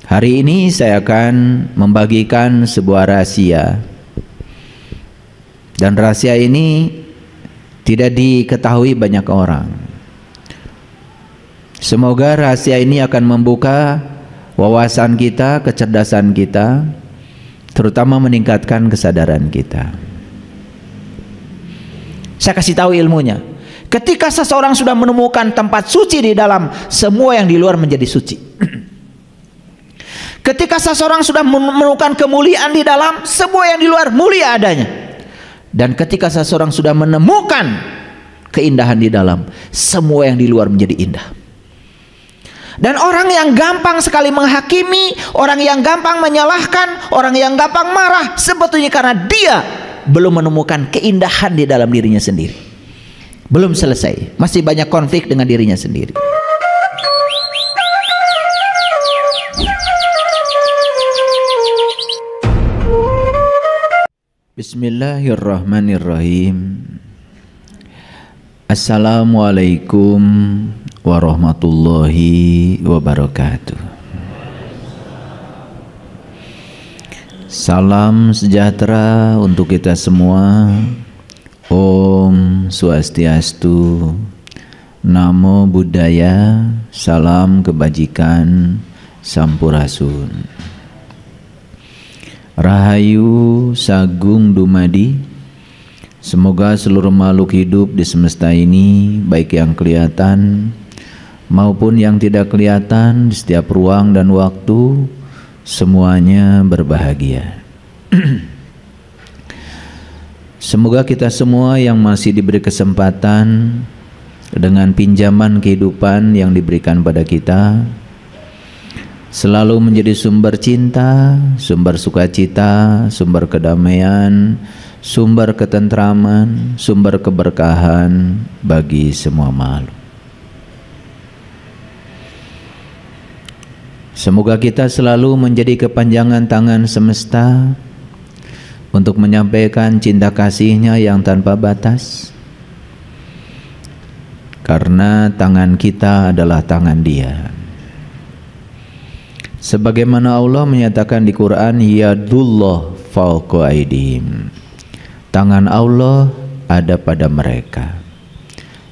Hari ini saya akan membagikan sebuah rahasia, dan rahasia ini tidak diketahui banyak orang. Semoga rahasia ini akan membuka wawasan kita, kecerdasan kita, terutama meningkatkan kesadaran kita. Saya kasih tahu ilmunya. Ketika seseorang sudah menemukan tempat suci di dalam, semua yang di luar menjadi suci. Ketika seseorang sudah menemukan kemuliaan di dalam, semua yang di luar mulia adanya. Dan ketika seseorang sudah menemukan keindahan di dalam, semua yang di luar menjadi indah. Dan orang yang gampang sekali menghakimi, orang yang gampang menyalahkan, orang yang gampang marah, sebetulnya karena dia belum menemukan keindahan di dalam dirinya sendiri. Belum selesai, masih banyak konflik dengan dirinya sendiri. Bismillahirrahmanirrahim. Assalamualaikum warahmatullahi wabarakatuh. Salam sejahtera untuk kita semua. Om Swastiastu, Namo Buddhaya, salam kebajikan, Sampurasun. Rahayu Sagung Dumadi. Semoga seluruh makhluk hidup di semesta ini, baik yang kelihatan maupun yang tidak kelihatan, di setiap ruang dan waktu, semuanya berbahagia. Semoga kita semua yang masih diberi kesempatan dengan pinjaman kehidupan yang diberikan pada kita, selalu menjadi sumber cinta, sumber sukacita, sumber kedamaian, sumber ketentraman, sumber keberkahan bagi semua makhluk. Semoga kita selalu menjadi kepanjangan tangan semesta untuk menyampaikan cinta kasihnya yang tanpa batas, karena tangan kita adalah tangan Dia. Sebagaimana Allah menyatakan di Quran, Yadullah fawqa aydihim, tangan Allah ada pada mereka,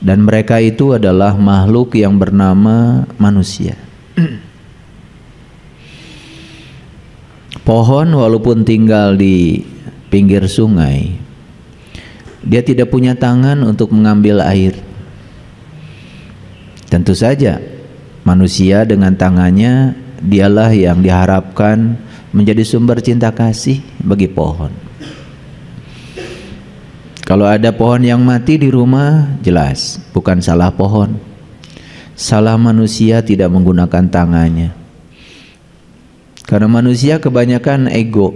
dan mereka itu adalah makhluk yang bernama manusia. Pohon walaupun tinggal di pinggir sungai, dia tidak punya tangan untuk mengambil air. Tentu saja manusia dengan tangannya, dialah yang diharapkan menjadi sumber cinta kasih bagi pohon. Kalau ada pohon yang mati di rumah, jelas bukan salah pohon, salah manusia tidak menggunakan tangannya. Karena manusia kebanyakan ego,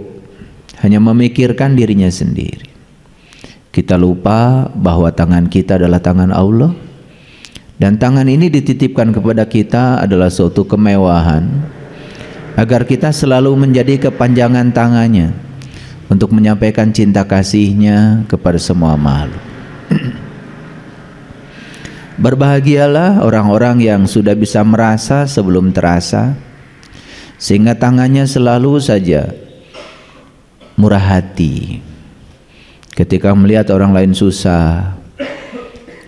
hanya memikirkan dirinya sendiri. Kita lupa bahwa tangan kita adalah tangan Allah, dan tangan ini dititipkan kepada kita adalah suatu kemewahan, agar kita selalu menjadi kepanjangan tangannya untuk menyampaikan cinta kasihnya kepada semua makhluk. Berbahagialah orang-orang yang sudah bisa merasa sebelum terasa, sehingga tangannya selalu saja murah hati. Ketika melihat orang lain susah,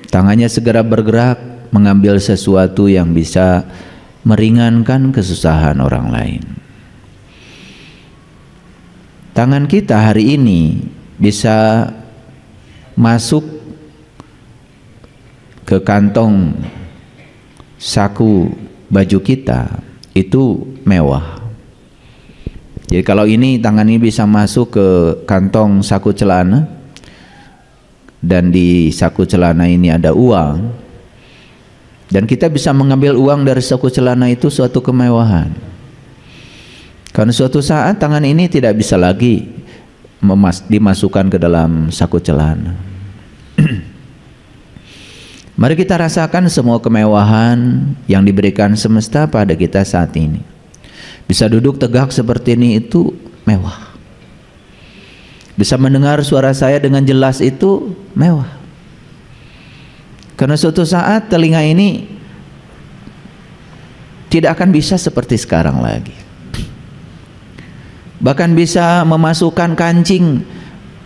tangannya segera bergerak mengambil sesuatu yang bisa meringankan kesusahan orang lain. Tangan kita hari ini bisa masuk ke kantong saku baju kita, itu mewah. Jadi kalau ini, tangan ini bisa masuk ke kantong saku celana, dan di saku celana ini ada uang, dan kita bisa mengambil uang dari saku celana, itu suatu kemewahan. Karena suatu saat tangan ini tidak bisa lagi dimasukkan ke dalam saku celana. Mari kita rasakan semua kemewahan yang diberikan semesta pada kita saat ini. Bisa duduk tegak seperti ini, itu mewah. Bisa mendengar suara saya dengan jelas, itu mewah. Karena suatu saat telinga ini tidak akan bisa seperti sekarang lagi. bahkan bisa memasukkan kancing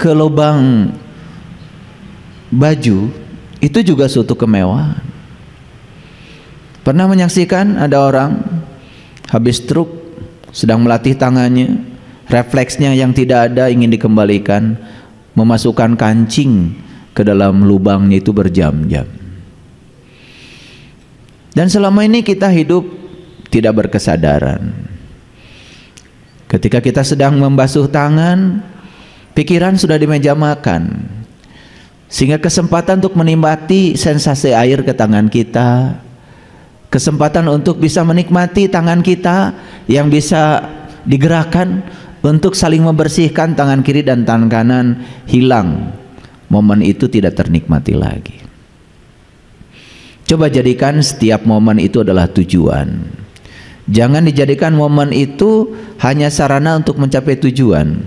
ke lubang baju, itu juga suatu kemewahan. Pernah menyaksikan ada orang habis truk, sedang melatih tangannya, refleksnya yang tidak ada ingin dikembalikan, memasukkan kancing ke dalam lubangnya itu berjam-jam. Dan selama ini kita hidup tidak berkesadaran. Ketika kita sedang membasuh tangan, pikiran sudah di meja makan, sehingga kesempatan untuk menikmati sensasi air ke tangan kita, kesempatan untuk bisa menikmati tangan kita yang bisa digerakkan untuk saling membersihkan tangan kiri dan tangan kanan hilang. Momen itu tidak ternikmati lagi. Coba jadikan setiap momen itu adalah tujuan. Jangan dijadikan momen itu hanya sarana untuk mencapai tujuan.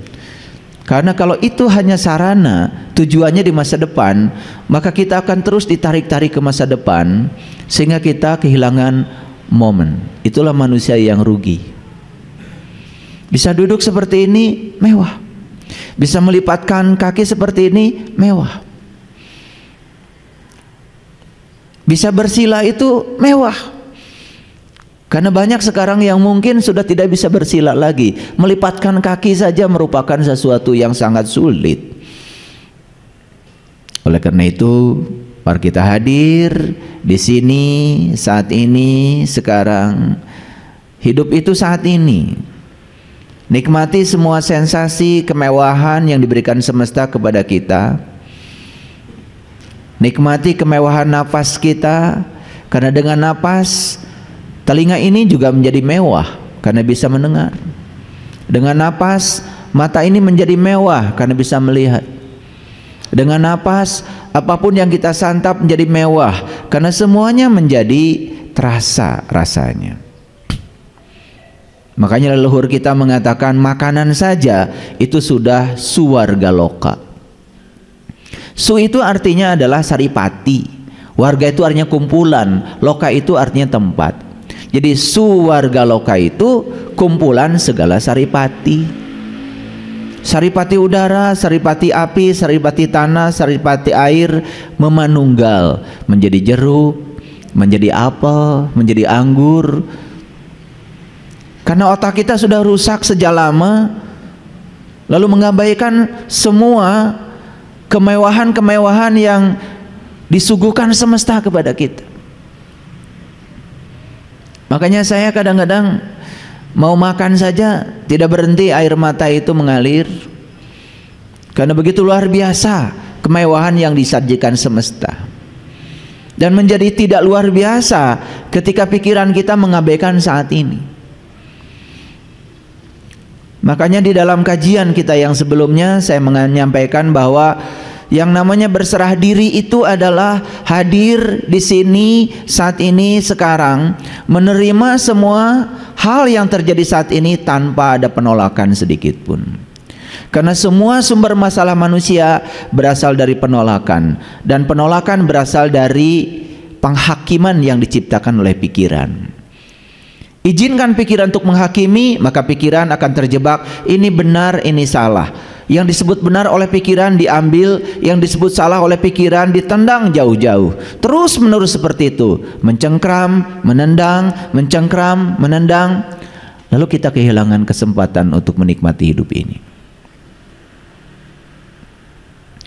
Karena kalau itu hanya sarana, tujuannya di masa depan, maka kita akan terus ditarik-tarik ke masa depan, sehingga kita kehilangan momen. Itulah manusia yang rugi. Bisa duduk seperti ini, mewah. Bisa melipatkan kaki seperti ini, mewah. Bisa bersila itu mewah. Karena banyak sekarang yang mungkin sudah tidak bisa bersila lagi. Melipatkan kaki saja merupakan sesuatu yang sangat sulit. Oleh karena itu, mari kita hadir di sini saat ini, sekarang. Hidup itu saat ini. Nikmati semua sensasi kemewahan yang diberikan semesta kepada kita. Nikmati kemewahan nafas kita, karena dengan nafas telinga ini juga menjadi mewah karena bisa mendengar. Dengan nafas mata ini menjadi mewah karena bisa melihat. Dengan nafas apapun yang kita santap menjadi mewah karena semuanya menjadi terasa rasanya. Makanya leluhur kita mengatakan makanan saja itu sudah suwarga loka. Su itu artinya adalah saripati, warga itu artinya kumpulan, loka itu artinya tempat. Jadi suwarga loka itu kumpulan segala saripati. Saripati udara, saripati api, saripati tanah, saripati air memanunggal menjadi jeruk, menjadi apel, menjadi anggur. Karena otak kita sudah rusak sejak lama, lalu mengabaikan semua kemewahan-kemewahan yang disuguhkan semesta kepada kita. Makanya saya kadang-kadang mau makan saja tidak berhenti air mata itu mengalir, karena begitu luar biasa kemewahan yang disajikan semesta. Dan menjadi tidak luar biasa ketika pikiran kita mengabaikan saat ini. Makanya di dalam kajian kita yang sebelumnya saya menyampaikan bahwa yang namanya berserah diri itu adalah hadir di sini saat ini sekarang, menerima semua hal yang terjadi saat ini tanpa ada penolakan sedikit pun. Karena semua sumber masalah manusia berasal dari penolakan, dan penolakan berasal dari penghakiman yang diciptakan oleh pikiran. Izinkan pikiran untuk menghakimi, maka pikiran akan terjebak, ini benar, ini salah. Yang disebut benar oleh pikiran diambil, yang disebut salah oleh pikiran ditendang jauh-jauh. Terus menerus seperti itu, mencengkram, menendang, mencengkram, menendang. Lalu kita kehilangan kesempatan untuk menikmati hidup ini.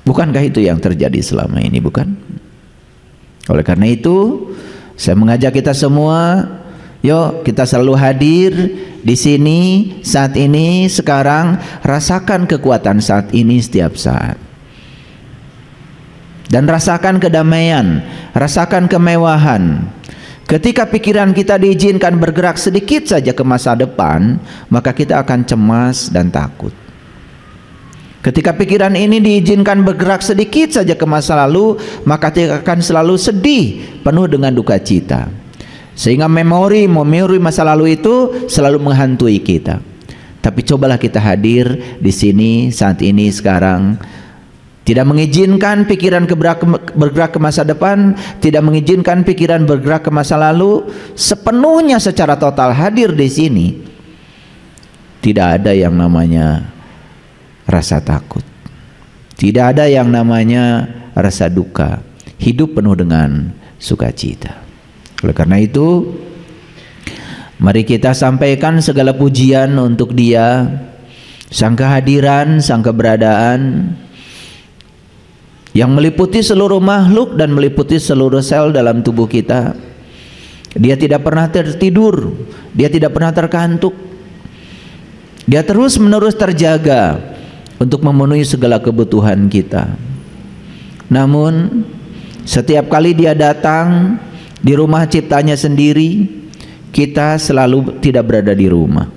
Bukankah itu yang terjadi selama ini, bukan? Oleh karena itu, saya mengajak kita semua, yuk kita selalu hadir di sini saat ini sekarang, rasakan kekuatan saat ini setiap saat. Dan rasakan kedamaian, rasakan kemewahan. Ketika pikiran kita diizinkan bergerak sedikit saja ke masa depan, maka kita akan cemas dan takut. Ketika pikiran ini diizinkan bergerak sedikit saja ke masa lalu, maka kita akan selalu sedih, penuh dengan duka cita. Sehingga memori masa lalu itu selalu menghantui kita. Tapi cobalah kita hadir di sini saat ini sekarang, tidak mengizinkan pikiran bergerak ke masa depan, tidak mengizinkan pikiran bergerak ke masa lalu, sepenuhnya secara total hadir di sini. tidak ada yang namanya rasa takut, tidak ada yang namanya rasa duka. Hidup penuh dengan sukacita. Oleh karena itu, mari kita sampaikan segala pujian untuk Dia, Sang kehadiran, Sang keberadaan yang meliputi seluruh makhluk dan meliputi seluruh sel dalam tubuh kita. Dia tidak pernah tertidur, Dia tidak pernah terkantuk. Dia terus-menerus terjaga untuk memenuhi segala kebutuhan kita. Namun setiap kali Dia datang di rumah ciptanya sendiri, kita selalu tidak berada di rumah.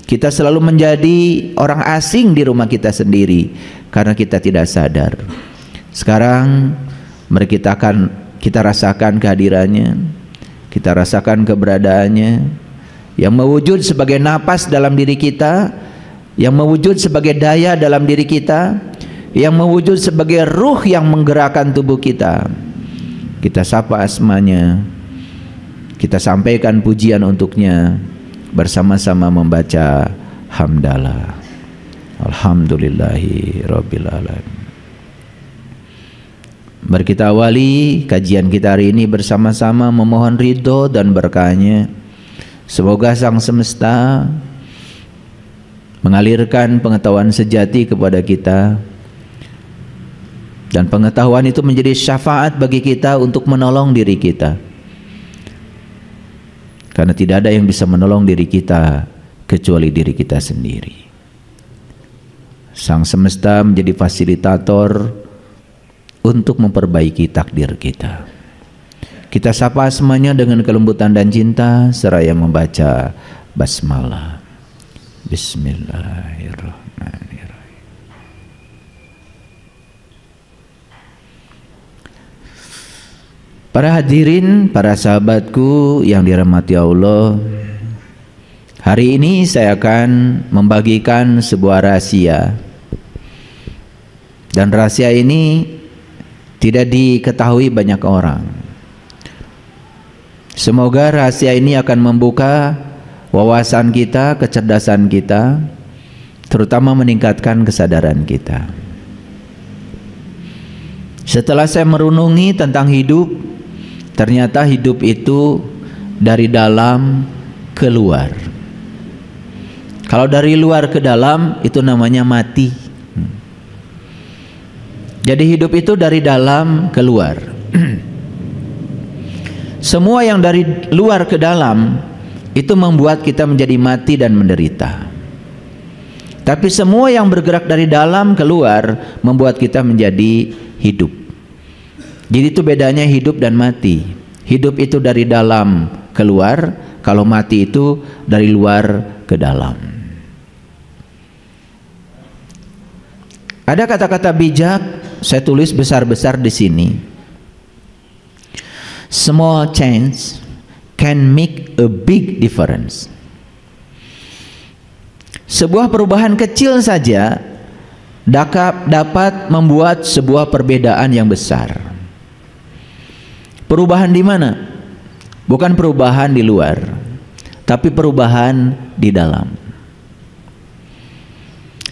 Kita selalu menjadi orang asing di rumah kita sendiri karena kita tidak sadar. Sekarang mari kita rasakan kehadirannya, kita rasakan keberadaannya yang mewujud sebagai napas dalam diri kita, yang mewujud sebagai daya dalam diri kita, yang mewujud sebagai ruh yang menggerakkan tubuh kita. Kita sapa asmanya, kita sampaikan pujian untuknya, bersama-sama membaca hamdalah. Alhamdulillahi rabbil alamin. Mari kita awali kajian kita hari ini bersama-sama memohon ridho dan berkahnya. Semoga Sang Semesta mengalirkan pengetahuan sejati kepada kita, dan pengetahuan itu menjadi syafaat bagi kita untuk menolong diri kita, karena tidak ada yang bisa menolong diri kita kecuali diri kita sendiri. Sang Semesta menjadi fasilitator untuk memperbaiki takdir kita. Kita sapa semuanya dengan kelembutan dan cinta seraya membaca basmalah. Bismillahirrahmanirrahim. Para hadirin, para sahabatku yang dirahmati Allah, hari ini saya akan membagikan sebuah rahasia, dan rahasia ini tidak diketahui banyak orang. Semoga rahasia ini akan membuka wawasan kita, kecerdasan kita, terutama meningkatkan kesadaran kita. Setelah saya merenungi tentang hidup, ternyata hidup itu dari dalam ke luar. Kalau dari luar ke dalam itu namanya mati. Jadi hidup itu dari dalam ke luar. Semua yang dari luar ke dalam itu membuat kita menjadi mati dan menderita. Tapi semua yang bergerak dari dalam ke luar membuat kita menjadi hidup. Jadi itu bedanya hidup dan mati. Hidup itu dari dalam ke luar, kalau mati itu dari luar ke dalam. Ada kata-kata bijak saya tulis besar-besar di sini. Small change can make a big difference. Sebuah perubahan kecil saja dapat membuat sebuah perbedaan yang besar. Perubahan di mana? Bukan perubahan di luar, tapi perubahan di dalam.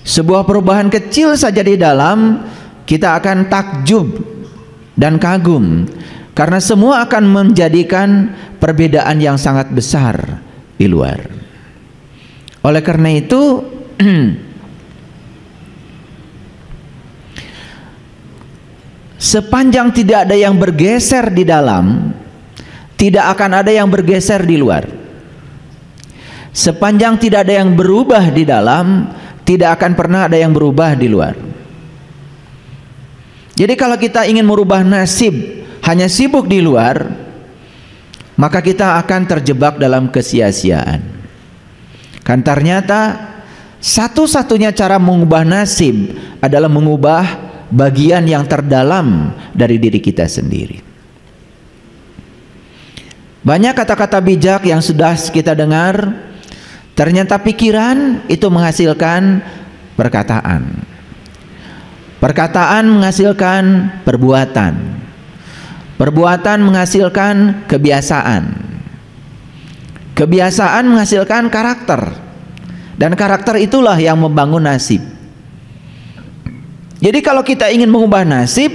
Sebuah perubahan kecil saja di dalam, kita akan takjub dan kagum, karena semua akan menjadikan perbedaan yang sangat besar di luar. Oleh karena itu sepanjang tidak ada yang bergeser di dalam, tidak akan ada yang bergeser di luar. Sepanjang tidak ada yang berubah di dalam, tidak akan pernah ada yang berubah di luar. Jadi kalau kita ingin merubah nasib hanya sibuk di luar, maka kita akan terjebak dalam kesia-siaan. Kan ternyata satu-satunya cara mengubah nasib adalah mengubah bagian yang terdalam dari diri kita sendiri. Banyak kata-kata bijak yang sudah kita dengar, ternyata pikiran itu menghasilkan perkataan. Perkataan menghasilkan perbuatan. Perbuatan menghasilkan kebiasaan. Kebiasaan menghasilkan karakter. Dan karakter itulah yang membangun nasib. Jadi kalau kita ingin mengubah nasib,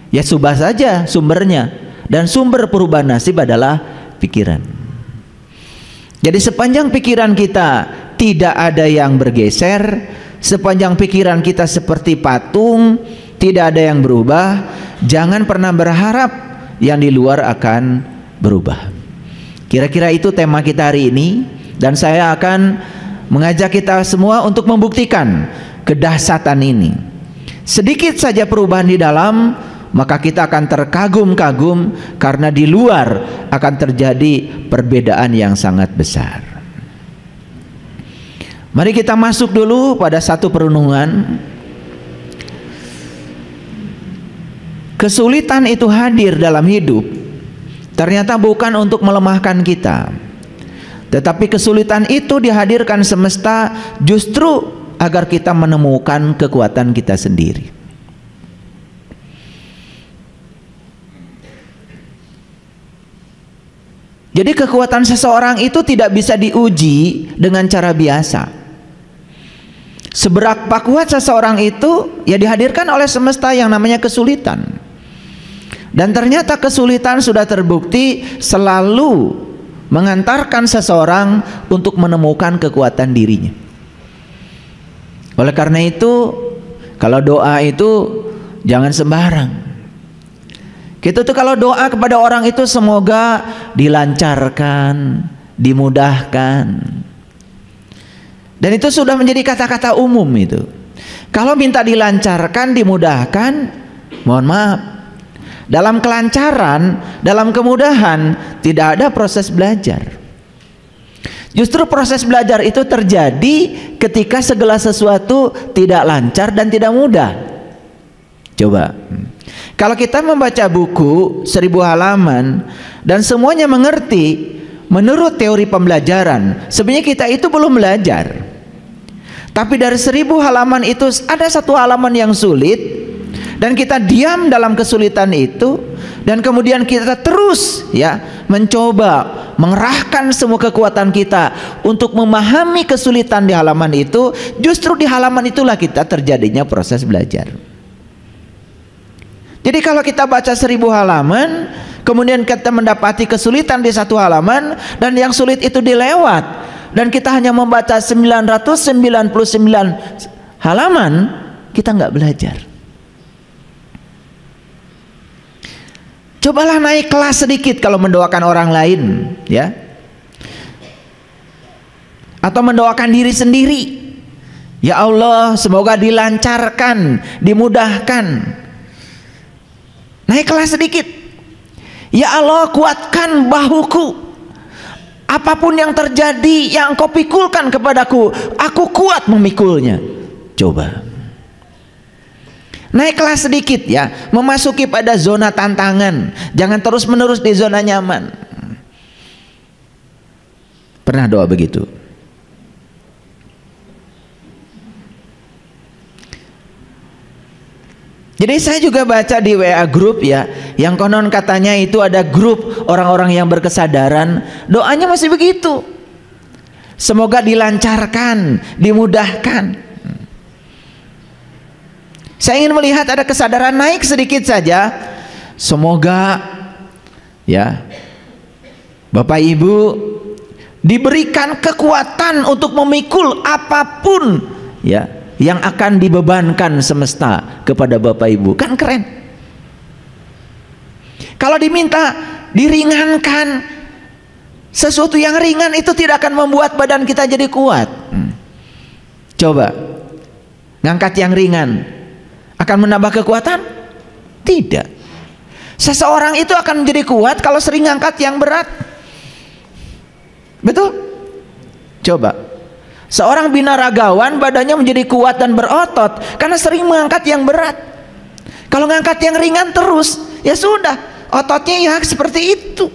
ya subah saja sumbernya. Dan sumber perubahan nasib adalah pikiran. Jadi sepanjang pikiran kita tidak ada yang bergeser, sepanjang pikiran kita seperti patung, tidak ada yang berubah, jangan pernah berharap yang di luar akan berubah. Kira-kira itu tema kita hari ini, dan saya akan mengajak kita semua untuk membuktikan kedahsyatan ini. Sedikit saja perubahan di dalam, maka kita akan terkagum-kagum karena di luar akan terjadi perbedaan yang sangat besar. Mari kita masuk dulu pada satu perenungan. Kesulitan itu hadir dalam hidup ternyata bukan untuk melemahkan kita, tetapi kesulitan itu dihadirkan semesta justru agar kita menemukan kekuatan kita sendiri. Jadi kekuatan seseorang itu tidak bisa diuji dengan cara biasa. Seberapa kuat seseorang itu ya dihadirkan oleh semesta yang namanya kesulitan. Dan ternyata kesulitan sudah terbukti selalu mengantarkan seseorang untuk menemukan kekuatan dirinya. Oleh karena itu, kalau doa itu jangan sembarang. Kita tuh kalau doa kepada orang itu semoga dilancarkan, dimudahkan. Dan itu sudah menjadi kata-kata umum itu. Kalau minta dilancarkan, dimudahkan, mohon maaf, dalam kelancaran, dalam kemudahan tidak ada proses belajar. Justru proses belajar itu terjadi ketika segala sesuatu tidak lancar dan tidak mudah. Coba, kalau kita membaca buku 1000 halaman dan semuanya mengerti menurut teori pembelajaran, sebenarnya kita itu belum belajar. Tapi dari 1000 halaman itu ada satu halaman yang sulit, dan kita diam dalam kesulitan itu, dan kemudian kita terus ya mencoba mengerahkan semua kekuatan kita untuk memahami kesulitan di halaman itu. Justru di halaman itulah kita terjadinya proses belajar. Jadi kalau kita baca 1000 halaman, kemudian kita mendapati kesulitan di satu halaman, dan yang sulit itu dilewat, dan kita hanya membaca 999 halaman, kita nggak belajar. Cobalah naik kelas sedikit kalau mendoakan orang lain, ya, atau mendoakan diri sendiri. Ya Allah, semoga dilancarkan, dimudahkan. Naik kelas sedikit. Ya Allah, kuatkan bahuku. Apapun yang terjadi, yang Engkau pikulkan kepadaku, aku kuat memikulnya. Coba. Naik kelas sedikit ya, memasuki pada zona tantangan. Jangan terus menerus di zona nyaman. Pernah doa begitu? Jadi saya juga baca di WA grup ya, yang konon katanya itu ada grup orang-orang yang berkesadaran, doanya masih begitu. Semoga dilancarkan, dimudahkan. Saya ingin melihat ada kesadaran naik sedikit saja. Semoga ya Bapak Ibu diberikan kekuatan untuk memikul apapun ya yang akan dibebankan semesta kepada Bapak Ibu. Kan keren. Kalau diminta diringankan, sesuatu yang ringan itu tidak akan membuat badan kita jadi kuat. Coba ngangkat yang ringan akan menambah kekuatan? Tidak. Seseorang itu akan menjadi kuat kalau sering ngangkat yang berat. Betul? Coba. Seorang binaragawan badannya menjadi kuat dan berotot karena sering mengangkat yang berat. Kalau ngangkat yang ringan terus, ya sudah, ototnya ya seperti itu,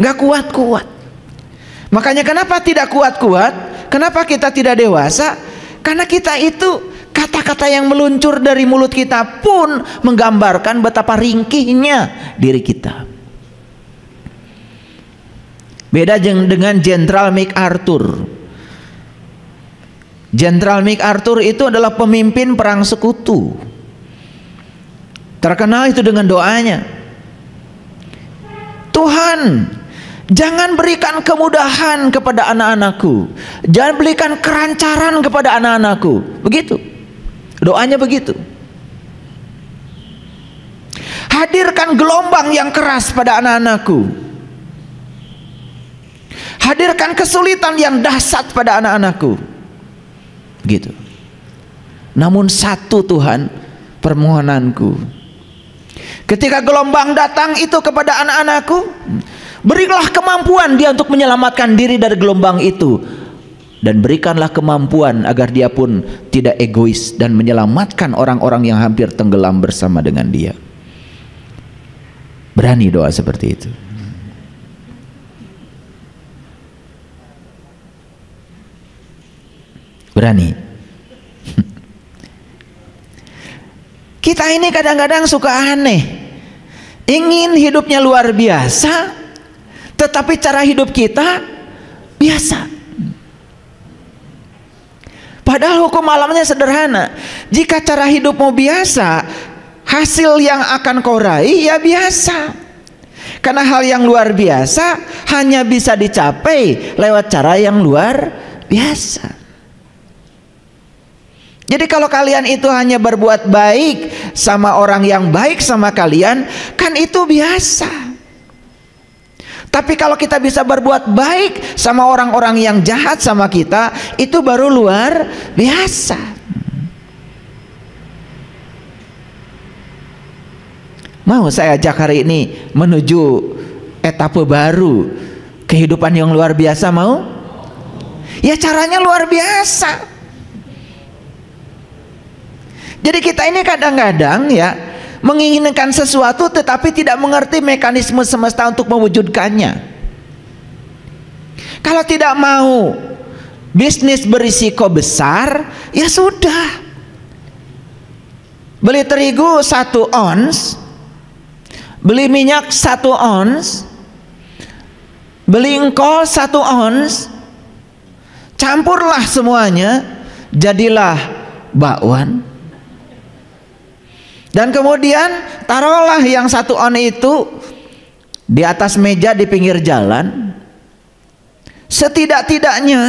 nggak kuat-kuat. Makanya kenapa tidak kuat-kuat? Kenapa kita tidak dewasa? Karena kita itu kata-kata yang meluncur dari mulut kita pun menggambarkan betapa ringkihnya diri kita. Beda dengan Jenderal MacArthur. Jenderal MacArthur itu adalah pemimpin perang sekutu. Terkenal itu dengan doanya, Tuhan, jangan berikan kemudahan kepada anak-anakku, jangan berikan kerancaran kepada anak-anakku. Begitu doanya, begitu. Hadirkan gelombang yang keras pada anak-anakku, hadirkan kesulitan yang dahsyat pada anak-anakku. Begitu. Namun satu Tuhan permohonanku, ketika gelombang datang itu kepada anak-anakku, berilah kemampuan dia untuk menyelamatkan diri dari gelombang itu, dan berikanlah kemampuan agar dia pun tidak egois dan menyelamatkan orang-orang yang hampir tenggelam bersama dengan dia. Berani doa seperti itu. Berani. Kita ini kadang-kadang suka aneh, ingin hidupnya luar biasa, tetapi cara hidup kita biasa. Padahal hukum alamnya sederhana. Jika cara hidupmu biasa, hasil yang akan kau raih ya biasa. Karena hal yang luar biasa hanya bisa dicapai lewat cara yang luar biasa. Jadi kalau kalian itu hanya berbuat baik sama orang yang baik sama kalian, kan itu biasa. Tapi kalau kita bisa berbuat baik sama orang-orang yang jahat sama kita, itu baru luar biasa. Mau saya ajak hari ini menuju etape baru kehidupan yang luar biasa, mau? Ya caranya luar biasa. Jadi kita ini kadang-kadang ya menginginkan sesuatu tetapi tidak mengerti mekanisme semesta untuk mewujudkannya. Kalau tidak mau bisnis berisiko besar, ya sudah, beli terigu 1 ons, beli minyak 1 ons, beli engkol 1 ons, campurlah semuanya, jadilah bakwan. Dan kemudian taruhlah yang 1 on itu di atas meja di pinggir jalan. Setidak-tidaknya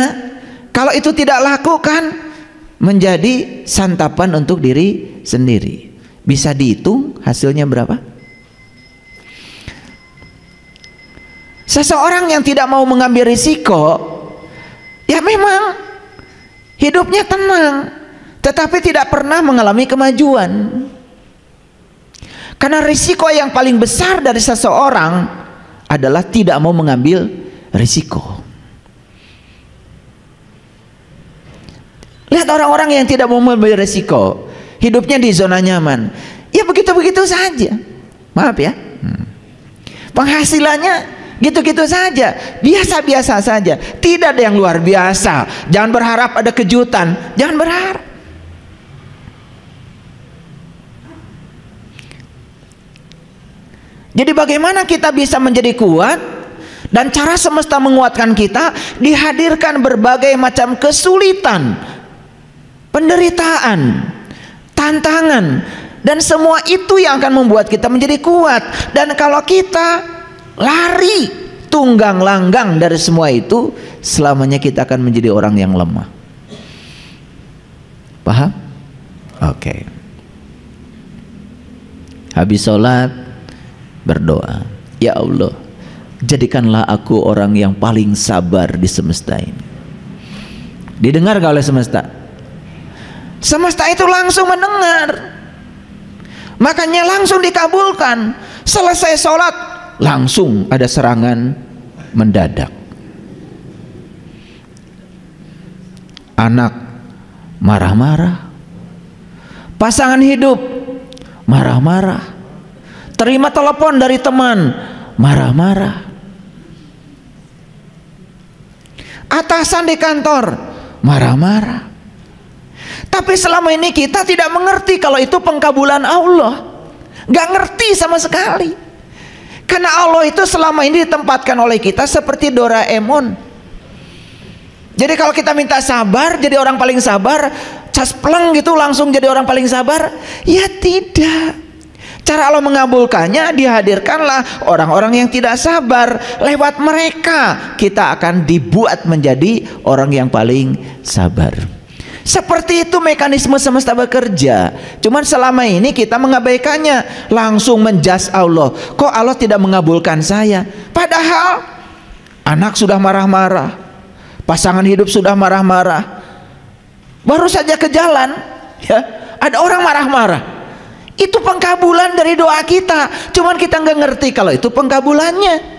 kalau itu tidak laku kan menjadi santapan untuk diri sendiri. Bisa dihitung hasilnya berapa? Seseorang yang tidak mau mengambil risiko, ya memang hidupnya tenang, tetapi tidak pernah mengalami kemajuan. Karena risiko yang paling besar dari seseorang adalah tidak mau mengambil risiko. Lihat orang-orang yang tidak mau mengambil risiko, hidupnya di zona nyaman, ya begitu-begitu saja. Maaf ya, penghasilannya gitu-gitu saja, biasa-biasa saja, tidak ada yang luar biasa. Jangan berharap ada kejutan, jangan berharap. Jadi bagaimana kita bisa menjadi kuat? Dan cara semesta menguatkan kita, dihadirkan berbagai macam kesulitan, penderitaan, tantangan, dan semua itu yang akan membuat kita menjadi kuat. Dan kalau kita lari tunggang langgang dari semua itu, selamanya kita akan menjadi orang yang lemah. Paham? Oke. Habis sholat berdoa, ya Allah, jadikanlah aku orang yang paling sabar di semesta ini. Didengar gak oleh semesta? Semesta itu langsung mendengar, makanya langsung dikabulkan. Selesai sholat langsung ada serangan mendadak. Anak marah-marah, pasangan hidup marah-marah, terima telepon dari teman marah-marah, atasan di kantor marah-marah. Tapi selama ini kita tidak mengerti kalau itu pengkabulan Allah, gak ngerti sama sekali. Karena Allah itu selama ini ditempatkan oleh kita seperti Doraemon. Jadi kalau kita minta sabar, jadi orang paling sabar, caspleng gitu langsung jadi orang paling sabar? Ya tidak. Cara Allah mengabulkannya, dihadirkanlah orang-orang yang tidak sabar. Lewat mereka kita akan dibuat menjadi orang yang paling sabar. Seperti itu mekanisme semesta bekerja. Cuman selama ini kita mengabaikannya, langsung menjas Allah. Kok Allah tidak mengabulkan saya? Padahal anak sudah marah-marah, pasangan hidup sudah marah-marah, baru saja ke jalan, ya, ada orang marah-marah. Itu pengkabulan dari doa kita. Cuman kita nggak ngerti kalau itu pengkabulannya.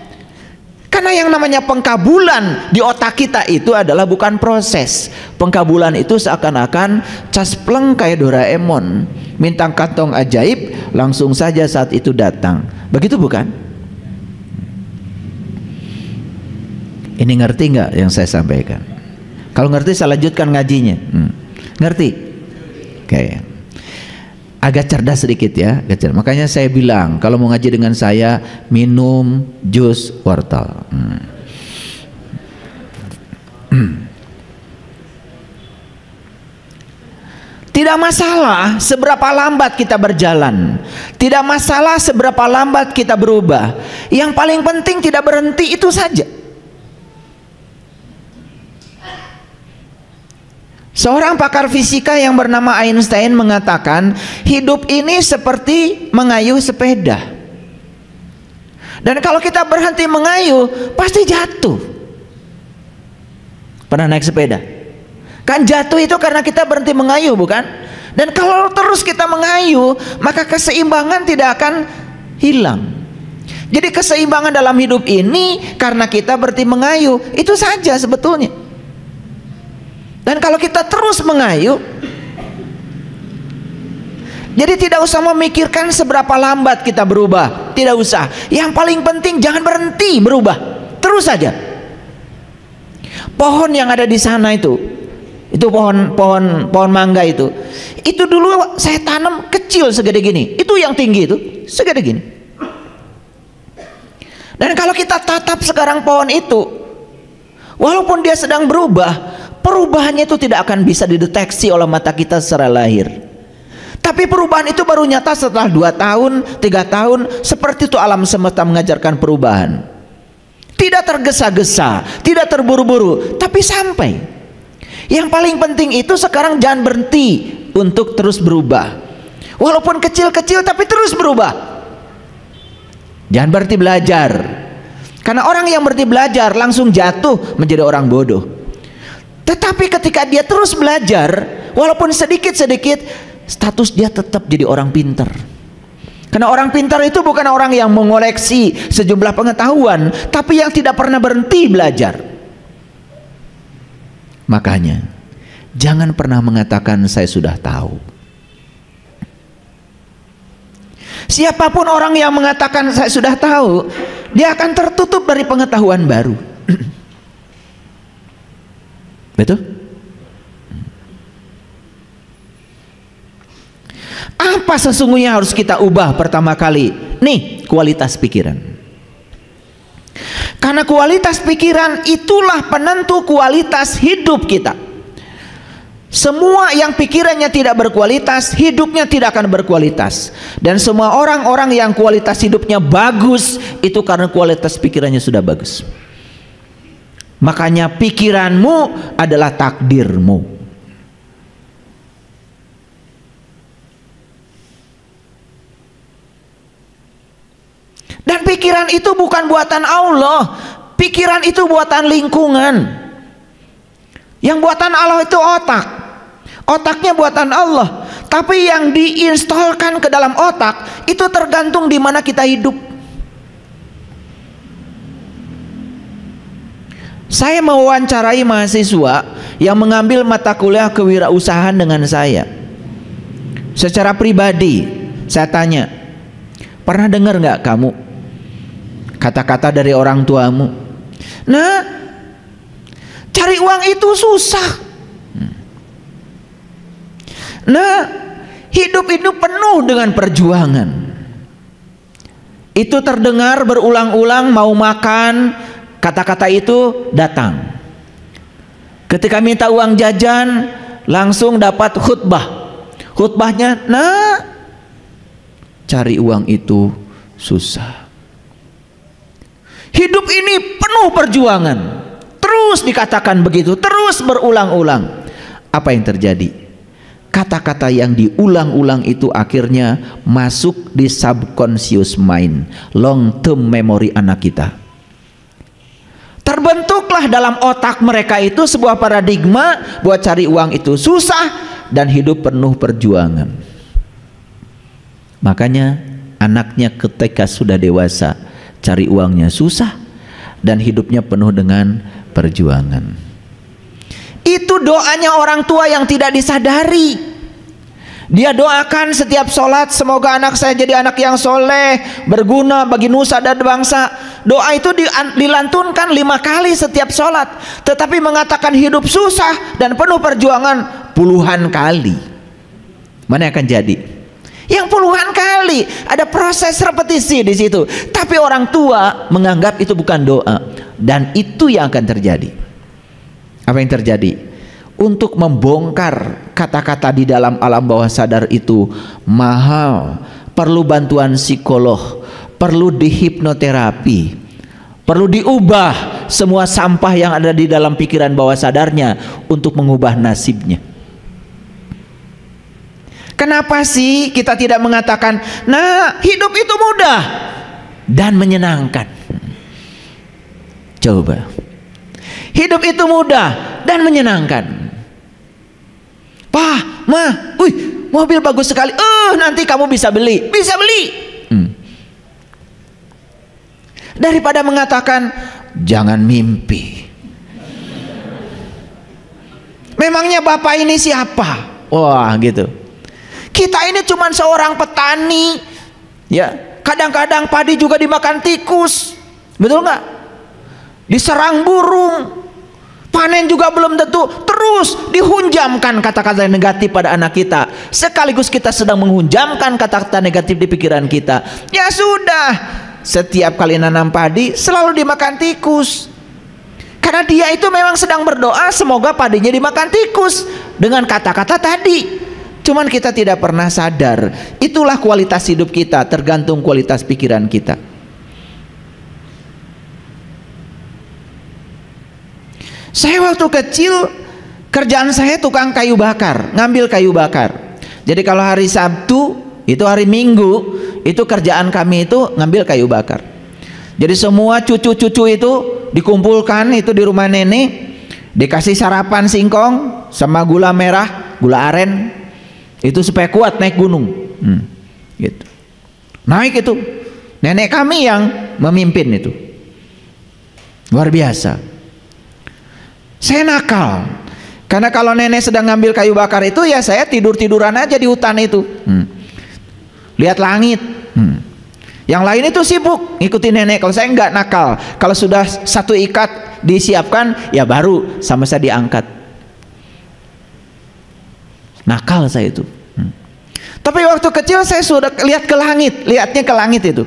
Karena yang namanya pengkabulan di otak kita itu adalah bukan proses. Pengkabulan itu seakan-akan caspleng kayak Doraemon, minta kantong ajaib langsung saja saat itu datang. Begitu bukan? Ini ngerti nggak yang saya sampaikan? Kalau ngerti saya lanjutkan ngajinya. Ngerti? Oke. Agak cerdas sedikit ya, agak cerdas. Makanya saya bilang kalau mau ngaji dengan saya, minum jus wortel. Tidak masalah seberapa lambat kita berjalan, tidak masalah seberapa lambat kita berubah. Yang paling penting tidak berhenti, itu saja. Seorang pakar fisika yang bernama Einstein mengatakan, hidup ini seperti mengayuh sepeda. Dan kalau kita berhenti mengayuh, pasti jatuh. Pernah naik sepeda? Kan jatuh itu karena kita berhenti mengayuh, bukan? Dan kalau terus kita mengayuh, maka keseimbangan tidak akan hilang. Jadi keseimbangan dalam hidup ini karena kita berhenti mengayuh, itu saja sebetulnya. Dan kalau kita terus mengayuh, jadi tidak usah memikirkan seberapa lambat kita berubah, tidak usah. Yang paling penting jangan berhenti berubah, terus saja. Pohon yang ada di sana itu pohon mangga itu dulu saya tanam kecil segede gini, itu yang tinggi itu segede gini. Dan kalau kita tatap sekarang pohon itu, walaupun dia sedang berubah, perubahannya itu tidak akan bisa dideteksi oleh mata kita secara lahir. Tapi perubahan itu baru nyata setelah 2 tahun, 3 tahun. Seperti itu alam semesta mengajarkan perubahan. Tidak tergesa-gesa, tidak terburu-buru, tapi sampai. Yang paling penting itu sekarang jangan berhenti untuk terus berubah. Walaupun kecil-kecil tapi terus berubah. Jangan berhenti belajar. Karena orang yang berhenti belajar langsung jatuh menjadi orang bodoh. Tetapi ketika dia terus belajar, walaupun sedikit-sedikit, status dia tetap jadi orang pintar. Karena orang pintar itu bukan orang yang mengoleksi sejumlah pengetahuan, tapi yang tidak pernah berhenti belajar. Makanya jangan pernah mengatakan saya sudah tahu. Siapapun orang yang mengatakan saya sudah tahu, dia akan tertutup dari pengetahuan baru. Betul? Apa sesungguhnya harus kita ubah pertama kali? Nih, kualitas pikiran. Karena kualitas pikiran itulah penentu kualitas hidup kita. Semua yang pikirannya tidak berkualitas, hidupnya tidak akan berkualitas. Dan semua orang-orang yang kualitas hidupnya bagus, itu karena kualitas pikirannya sudah bagus. Makanya pikiranmu adalah takdirmu. Dan pikiran itu bukan buatan Allah, pikiran itu buatan lingkungan. Yang buatan Allah itu otak, otaknya buatan Allah. Tapi yang diinstalkan ke dalam otak itu tergantung di mana kita hidup. Saya mewawancarai mahasiswa yang mengambil mata kuliah kewirausahaan dengan saya. Secara pribadi saya tanya, pernah dengar nggak kamu kata-kata dari orang tuamu? Nah, cari uang itu susah. Nah, hidup itu penuh dengan perjuangan. Itu terdengar berulang-ulang, mau makan, kata-kata itu datang. Ketika minta uang jajan, langsung dapat khutbah. Khutbahnya, nah, cari uang itu susah. Hidup ini penuh perjuangan. Terus dikatakan begitu, terus berulang-ulang. Apa yang terjadi? Kata-kata yang diulang-ulang itu akhirnya masuk di subconscious mind, long term memory anak kita. Terbentuklah dalam otak mereka itu sebuah paradigma bahwa cari uang itu susah dan hidup penuh perjuangan. Makanya anaknya ketika sudah dewasa cari uangnya susah dan hidupnya penuh dengan perjuangan. Itu doanya orang tua yang tidak disadari. Dia doakan setiap sholat, semoga anak saya jadi anak yang soleh, berguna bagi nusa dan bangsa. Doa itu dilantunkan 5 kali setiap sholat, tetapi mengatakan hidup susah dan penuh perjuangan puluhan kali. Mana yang akan jadi? Yang puluhan kali, ada proses repetisi di situ. Tapi orang tua menganggap itu bukan doa, dan itu yang akan terjadi. Apa yang terjadi? Untuk membongkar kata-kata di dalam alam bawah sadar itu mahal, perlu bantuan psikolog, perlu dihipnoterapi, perlu diubah semua sampah yang ada di dalam pikiran bawah sadarnya untuk mengubah nasibnya. Kenapa sih kita tidak mengatakan, nah, hidup itu mudah dan menyenangkan? Coba, hidup itu mudah dan menyenangkan. Pak, Ma, wih, mobil bagus sekali. Nanti kamu bisa beli. Bisa beli. Daripada mengatakan, jangan mimpi. Memangnya Bapak ini siapa? Wah, gitu. Kita ini cuma seorang petani. Ya, kadang-kadang padi juga dimakan tikus. Betul nggak? Diserang burung. Panen juga belum tentu. Terus dihunjamkan kata-kata negatif pada anak kita, sekaligus kita sedang menghunjamkan kata-kata negatif di pikiran kita. Ya sudah, setiap kali nanam padi selalu dimakan tikus, karena dia itu memang sedang berdoa semoga padinya dimakan tikus dengan kata-kata tadi. Cuman kita tidak pernah sadar. Itulah kualitas hidup kita, tergantung kualitas pikiran kita. Saya waktu kecil kerjaan saya tukang kayu bakar, ngambil kayu bakar. Jadi kalau hari Sabtu, itu hari Minggu, itu kerjaan kami itu ngambil kayu bakar. Jadi semua cucu-cucu itu dikumpulkan itu di rumah nenek, dikasih sarapan singkong sama gula merah, gula aren, itu supaya kuat naik gunung. Gitu. Naik itu, nenek kami yang memimpin itu, luar biasa. Saya nakal, karena kalau nenek sedang ngambil kayu bakar itu, ya saya tidur-tiduran aja di hutan itu, lihat langit. Yang lain itu sibuk ngikutin nenek. Kalau saya enggak, nakal. Kalau sudah satu ikat disiapkan, ya baru sama saya diangkat. Nakal saya itu. Tapi waktu kecil saya sudah lihat ke langit, lihatnya ke langit itu.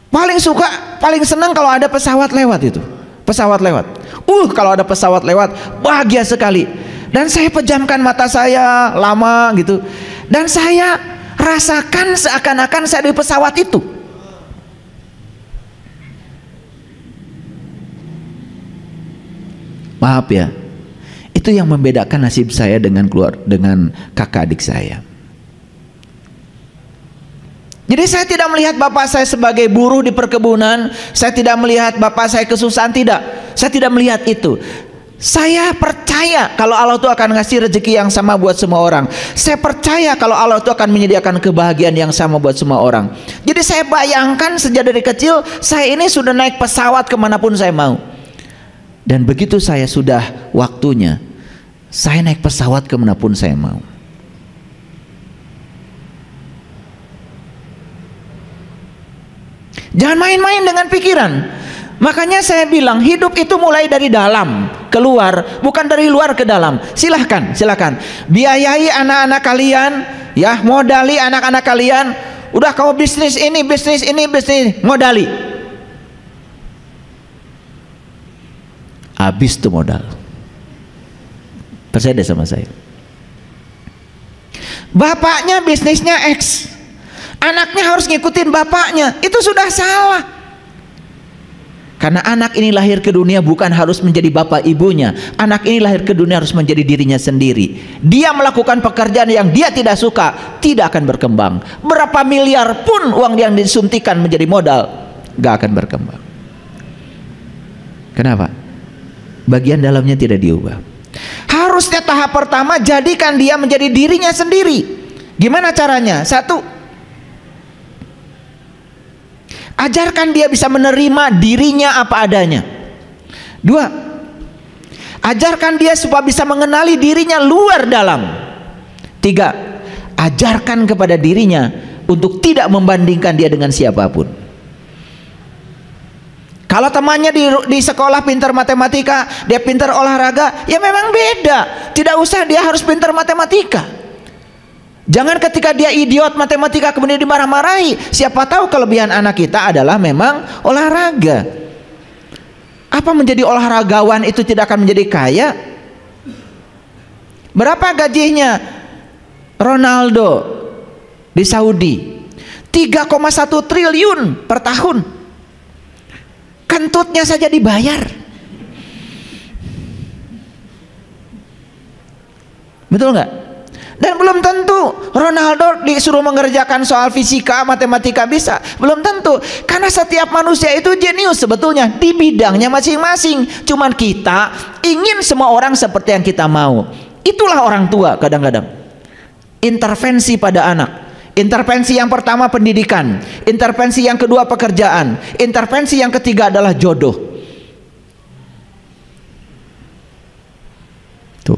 Paling suka, paling senang kalau ada pesawat lewat itu. Pesawat lewat. Kalau ada pesawat lewat, bahagia sekali. Dan saya pejamkan mata saya lama gitu. Dan saya rasakan seakan-akan saya di pesawat itu. Maaf ya, itu yang membedakan nasib saya dengan kakak adik saya. Jadi saya tidak melihat bapak saya sebagai buruh di perkebunan, saya tidak melihat bapak saya kesusahan, tidak. Saya tidak melihat itu. Saya percaya kalau Allah itu akan ngasih rezeki yang sama buat semua orang. Saya percaya kalau Allah itu akan menyediakan kebahagiaan yang sama buat semua orang. Jadi saya bayangkan sejak dari kecil, saya ini sudah naik pesawat kemanapun saya mau. Dan begitu saya sudah waktunya, saya naik pesawat kemanapun saya mau. Jangan main-main dengan pikiran. Makanya saya bilang hidup itu mulai dari dalam keluar, bukan dari luar ke dalam. Silahkan biayai anak-anak kalian, ya, modali anak-anak kalian. Udah kamu bisnis ini, modali. Habis tuh modal. Percaya deh sama saya. Bapaknya bisnisnya X, anaknya harus ngikutin bapaknya, itu sudah salah. Karena anak ini lahir ke dunia bukan harus menjadi bapak ibunya. Anak ini lahir ke dunia harus menjadi dirinya sendiri. Dia melakukan pekerjaan yang dia tidak suka, tidak akan berkembang. Berapa miliar pun uang yang disuntikan menjadi modal, gak akan berkembang. Kenapa? Bagian dalamnya tidak diubah. Harusnya tahap pertama, jadikan dia menjadi dirinya sendiri. Gimana caranya? Satu, ajarkan dia bisa menerima dirinya apa adanya. Dua, ajarkan dia supaya bisa mengenali dirinya luar dalam. Tiga, ajarkan kepada dirinya untuk tidak membandingkan dia dengan siapapun. Kalau temannya di sekolah pintar matematika, dia pintar olahraga, ya memang beda. Tidak usah dia harus pintar matematika. Jangan ketika dia idiot matematika kemudian dimarah-marahi. Siapa tahu kelebihan anak kita adalah memang olahraga. Apa menjadi olahragawan itu tidak akan menjadi kaya? Berapa gajinya Ronaldo di Saudi? 3,1 triliun per tahun. Kentutnya saja dibayar. Betul nggak? Dan belum tentu Ronaldo disuruh mengerjakan soal fisika, matematika bisa. Belum tentu. Karena setiap manusia itu jenius sebetulnya di bidangnya masing-masing. Cuman kita ingin semua orang seperti yang kita mau. Itulah orang tua kadang-kadang. Intervensi pada anak. Intervensi yang pertama pendidikan, intervensi yang kedua pekerjaan, intervensi yang ketiga adalah jodoh. Tuh,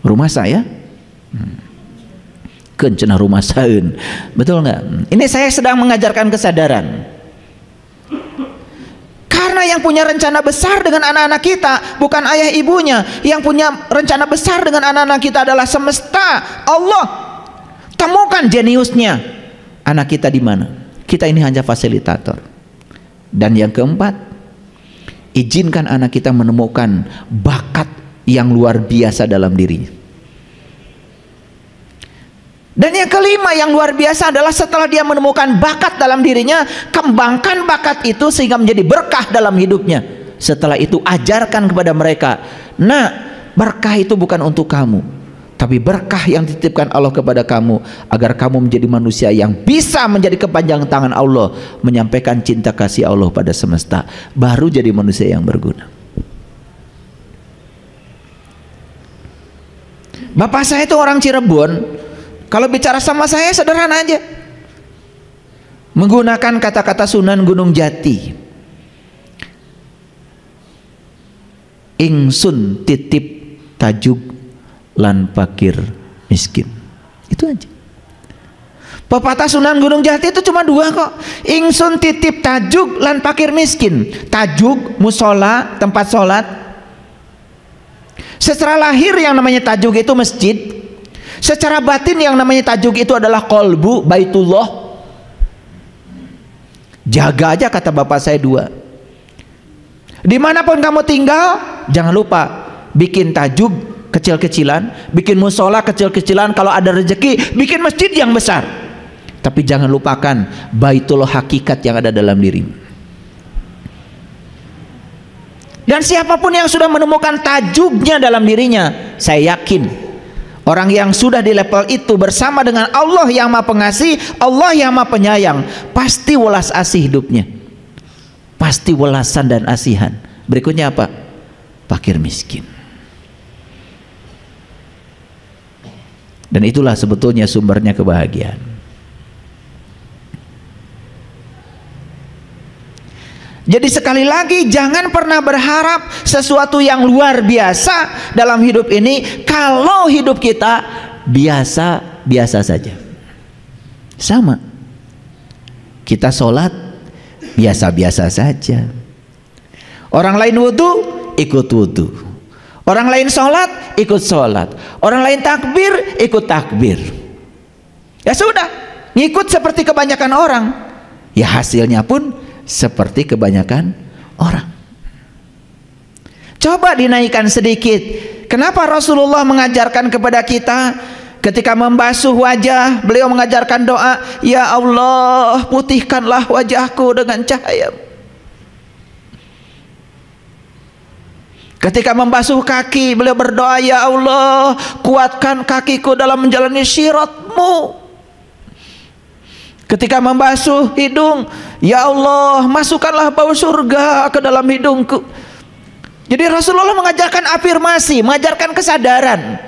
rumah saya, kencana rumah saya, betul nggak? Ini saya sedang mengajarkan kesadaran. Karena yang punya rencana besar dengan anak-anak kita bukan ayah ibunya, yang punya rencana besar dengan anak-anak kita adalah semesta, Allah. Temukan jeniusnya anak kita di mana. Kita ini hanya fasilitator. Dan yang keempat, izinkan anak kita menemukan bakat yang luar biasa dalam dirinya. Dan yang kelima yang luar biasa adalah setelah dia menemukan bakat dalam dirinya, kembangkan bakat itu sehingga menjadi berkah dalam hidupnya. Setelah itu ajarkan kepada mereka, nah, berkah itu bukan untuk kamu, tapi berkah yang dititipkan Allah kepada kamu agar kamu menjadi manusia yang bisa menjadi kepanjangan tangan Allah, menyampaikan cinta kasih Allah pada semesta, baru jadi manusia yang berguna. Bapak saya itu orang Cirebon. Kalau bicara sama saya sederhana aja, menggunakan kata-kata Sunan Gunung Jati. Ingsun titip tajuk lan fakir miskin. Itu aja. Pepatah Sunan Gunung Jati itu cuma dua kok. Ingsun titip tajuk lan fakir miskin. Tajuk musola, tempat sholat. Secara lahir yang namanya tajuk itu masjid. Secara batin yang namanya tajuk itu adalah kolbu, baitullah. Jaga aja kata bapak saya dua. Dimanapun kamu tinggal, jangan lupa bikin tajuk kecil-kecilan, bikin musola kecil-kecilan. Kalau ada rezeki, bikin masjid yang besar. Tapi jangan lupakan baitullah hakikat yang ada dalam dirimu. Dan siapapun yang sudah menemukan tajuknya dalam dirinya, saya yakin orang yang sudah di level itu bersama dengan Allah yang Maha Pengasih, Allah yang Maha Penyayang, pasti welas asih hidupnya, pasti welasan dan asihan. Berikutnya apa? Fakir miskin. Dan itulah sebetulnya sumbernya kebahagiaan. Jadi sekali lagi, jangan pernah berharap sesuatu yang luar biasa dalam hidup ini kalau hidup kita biasa-biasa saja. Sama, kita sholat biasa-biasa saja. Orang lain wudhu, ikut wudhu. Orang lain sholat, ikut sholat. Orang lain takbir, ikut takbir. Ya sudah, ngikut seperti kebanyakan orang. Ya hasilnya pun seperti kebanyakan orang. Coba dinaikkan sedikit Kenapa Rasulullah mengajarkan kepada kita ketika membasuh wajah, beliau mengajarkan doa, ya Allah, putihkanlah wajahku dengan cahaya. Ketika membasuh kaki, beliau berdoa, ya Allah, kuatkan kakiku dalam menjalani syirat-Mu. Ketika membasuh hidung, ya Allah, masukkanlah bau surga ke dalam hidungku. Jadi Rasulullah mengajarkan afirmasi, mengajarkan kesadaran.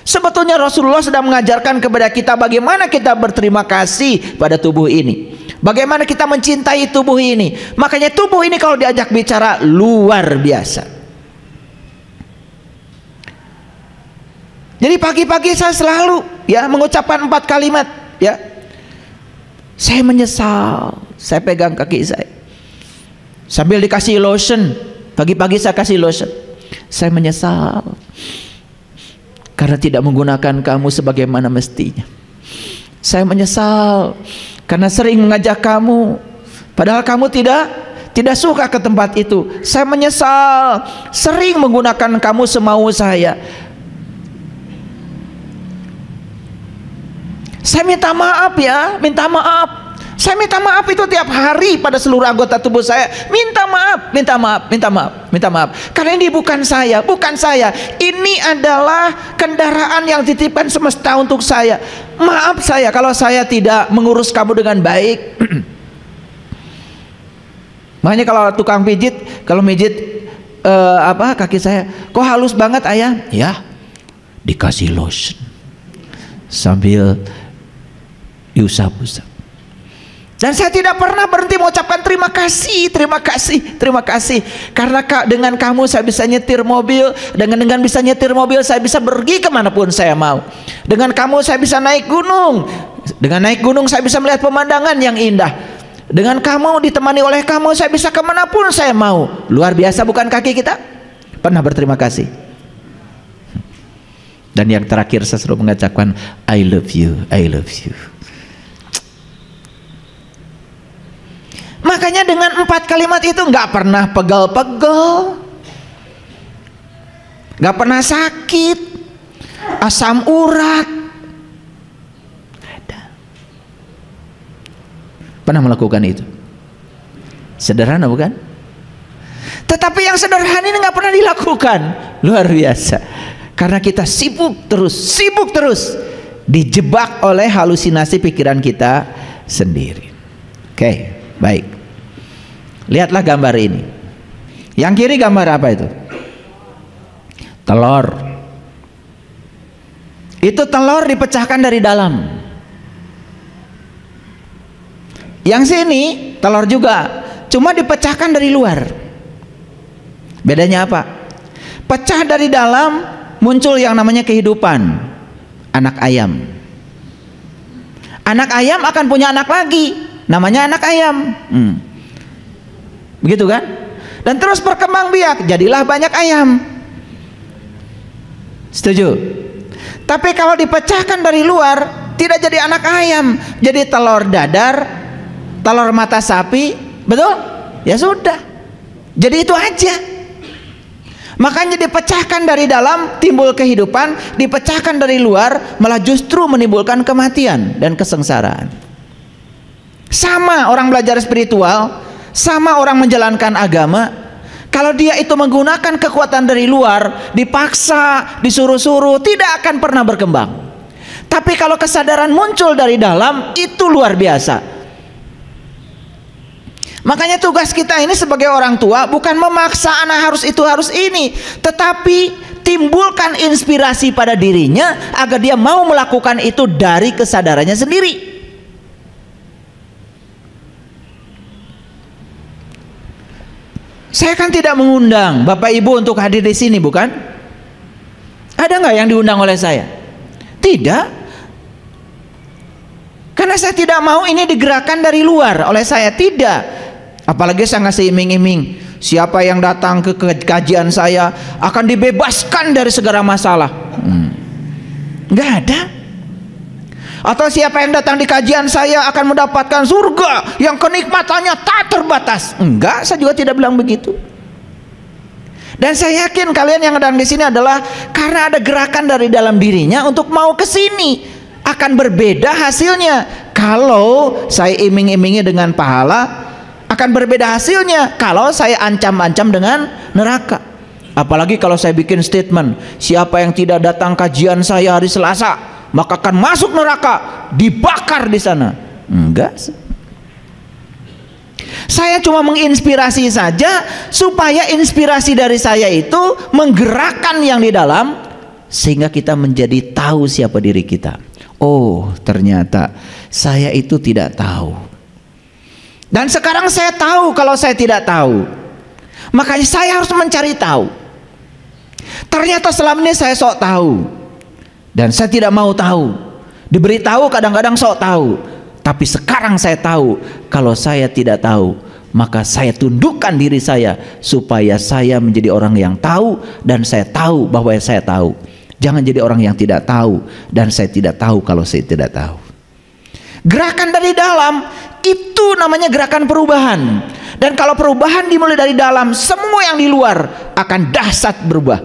Sebetulnya Rasulullah sedang mengajarkan kepada kita bagaimana kita berterima kasih pada tubuh ini, bagaimana kita mencintai tubuh ini. Makanya tubuh ini kalau diajak bicara luar biasa. Jadi pagi-pagi saya selalu mengucapkan 4 kalimat, saya menyesal, saya pegang kaki saya sambil dikasih lotion. Pagi-pagi saya kasih lotion. Saya menyesal karena tidak menggunakan kamu sebagaimana mestinya. Saya menyesal karena sering mengajak kamu padahal kamu tidak suka ke tempat itu. Saya menyesal sering menggunakan kamu semau saya. Saya minta maaf minta maaf. Saya minta maaf itu tiap hari pada seluruh anggota tubuh saya. Minta maaf, minta maaf, minta maaf, minta maaf. Karena ini bukan saya, bukan saya. Ini adalah kendaraan yang dititipkan semesta untuk saya. Maaf saya kalau saya tidak mengurus kamu dengan baik. Makanya kalau tukang pijit, kalau mijit kaki saya, kok halus banget ayah? Ya, dikasih lotion sambil diusap-usap. Dan saya tidak pernah berhenti mengucapkan terima kasih, terima kasih, terima kasih. Karena dengan kamu saya bisa nyetir mobil, dengan bisa nyetir mobil saya bisa pergi kemanapun saya mau. Dengan kamu saya bisa naik gunung, dengan naik gunung saya bisa melihat pemandangan yang indah. Dengan kamu, ditemani oleh kamu, saya bisa kemanapun saya mau. Luar biasa bukan kaki kita? Pernah berterima kasih. Dan yang terakhir saya selalu mengucapkan I love you, I love you. Makanya dengan 4 kalimat itu nggak pernah pegel-pegel, nggak pernah sakit, asam urat, nggak ada. Pernah melakukan itu? Sederhana bukan? Tetapi yang sederhana ini nggak pernah dilakukan. Luar biasa. Karena kita sibuk terus dijebak oleh halusinasi pikiran kita sendiri. Oke, baik. Lihatlah gambar ini. Yang kiri gambar apa itu? Telur. Itu telur dipecahkan dari dalam. Yang sini telur juga, cuma dipecahkan dari luar. Bedanya apa? Pecah dari dalam, muncul yang namanya kehidupan. Anak ayam. Anak ayam akan punya anak lagi, namanya anak ayam. Begitu kan? Dan terus berkembang biak, jadilah banyak ayam. Setuju? Tapi kalau dipecahkan dari luar, tidak jadi anak ayam, jadi telur dadar, telur mata sapi, betul? Ya sudah, jadi itu aja. Makanya dipecahkan dari dalam timbul kehidupan, dipecahkan dari luar malah justru menimbulkan kematian dan kesengsaraan. Sama orang belajar spiritual, sama orang menjalankan agama, kalau dia itu menggunakan kekuatan dari luar, dipaksa, disuruh-suruh, tidak akan pernah berkembang. Tapi kalau kesadaran muncul dari dalam, itu luar biasa. Makanya tugas kita ini sebagai orang tua bukan memaksa anak harus itu harus ini, tetapi timbulkan inspirasi pada dirinya agar dia mau melakukan itu dari kesadarannya sendiri. Saya kan tidak mengundang Bapak Ibu untuk hadir di sini, bukan? Ada nggak yang diundang oleh saya? Tidak. Karena saya tidak mau ini digerakkan dari luar oleh saya, tidak. Apalagi saya ngasih iming-iming, siapa yang datang ke kajian saya akan dibebaskan dari segala masalah. Nggak ada. Atau siapa yang datang di kajian saya akan mendapatkan surga yang kenikmatannya tak terbatas. Enggak, saya juga tidak bilang begitu. Dan saya yakin kalian yang sedang di sini adalah karena ada gerakan dari dalam dirinya untuk mau ke sini. Akan berbeda hasilnya. Kalau saya iming-imingi dengan pahala, akan berbeda hasilnya kalau saya ancam-ancam dengan neraka. Apalagi kalau saya bikin statement, siapa yang tidak datang kajian saya hari Selasa, maka akan masuk neraka, dibakar di sana. Enggak. Saya cuma menginspirasi saja supaya inspirasi dari saya itu menggerakkan yang di dalam, sehingga kita menjadi tahu siapa diri kita. Oh, ternyata saya itu tidak tahu. Dan sekarang saya tahu kalau saya tidak tahu. Makanya saya harus mencari tahu. Ternyata selama ini saya sok tahu. Dan saya tidak mau tahu. Diberitahu kadang-kadang sok tahu. Tapi sekarang saya tahu kalau saya tidak tahu, maka saya tundukkan diri saya supaya saya menjadi orang yang tahu dan saya tahu bahwa saya tahu. Jangan jadi orang yang tidak tahu dan saya tidak tahu kalau saya tidak tahu. Gerakan dari dalam itu namanya gerakan perubahan. Dan kalau perubahan dimulai dari dalam, semua yang di luar akan dahsyat berubah.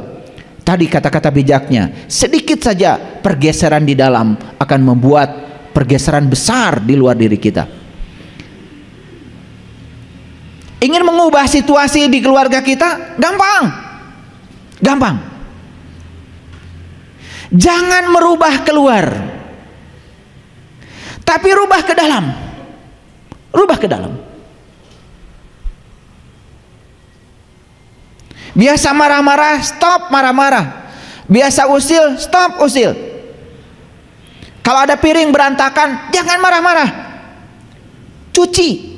Tadi kata-kata bijaknya, sedikit saja pergeseran di dalam akan membuat pergeseran besar di luar diri kita. Ingin mengubah situasi di keluarga kita? Gampang. Gampang. Jangan merubah keluar, tapi rubah ke dalam. Rubah ke dalam. Biasa marah-marah, stop marah-marah. Biasa usil, stop usil. Kalau ada piring berantakan, jangan marah-marah, cuci.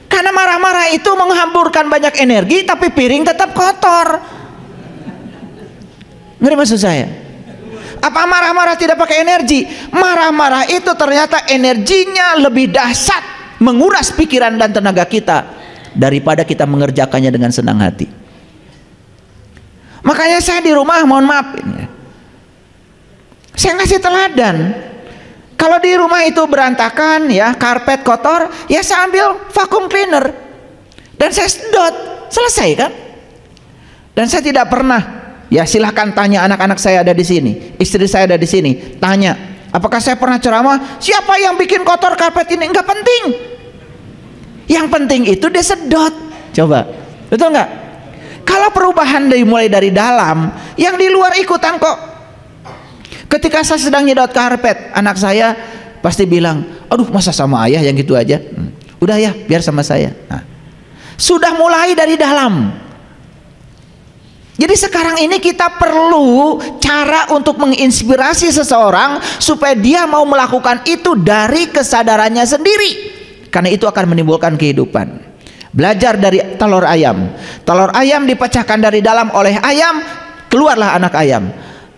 Karena marah-marah itu menghamburkan banyak energi, tapi piring tetap kotor. Ngerti maksud saya? Apa marah-marah tidak pakai energi? Marah-marah itu ternyata energinya lebih dahsyat, menguras pikiran dan tenaga kita daripada kita mengerjakannya dengan senang hati. Makanya saya di rumah, mohon maaf, saya ngasih teladan. Kalau di rumah itu berantakan, ya, karpet kotor, ya saya ambil vacuum cleaner dan saya sedot, selesai kan? Dan saya tidak pernah, ya silahkan tanya anak-anak saya ada di sini, istri saya ada di sini, tanya, apakah saya pernah ceramah? Siapa yang bikin kotor karpet ini? Enggak penting. Yang penting itu dia sedot. Coba, betul nggak? Kalau perubahan dimulai dari dalam, yang di luar ikutan kok. Ketika saya sedang nyedot karpet, anak saya pasti bilang, aduh masa sama ayah yang gitu aja. Udah ya, biar sama saya. Nah, sudah mulai dari dalam. Jadi sekarang ini kita perlu cara untuk menginspirasi seseorang supaya dia mau melakukan itu dari kesadarannya sendiri, karena itu akan menimbulkan kehidupan. Belajar dari telur ayam. Telur ayam dipecahkan dari dalam oleh ayam, keluarlah anak ayam.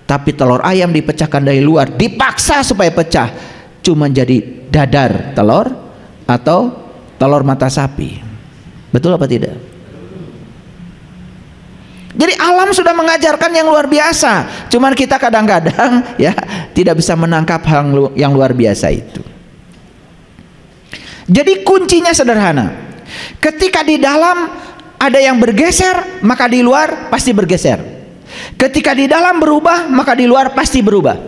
Tapi telur ayam dipecahkan dari luar, dipaksa supaya pecah, cuma jadi dadar telur atau telur mata sapi. Betul apa tidak? Jadi alam sudah mengajarkan yang luar biasa, cuman kita kadang-kadang ya tidak bisa menangkap hal yang luar biasa itu. Jadi kuncinya sederhana. Ketika di dalam ada yang bergeser, maka di luar pasti bergeser. Ketika di dalam berubah, maka di luar pasti berubah.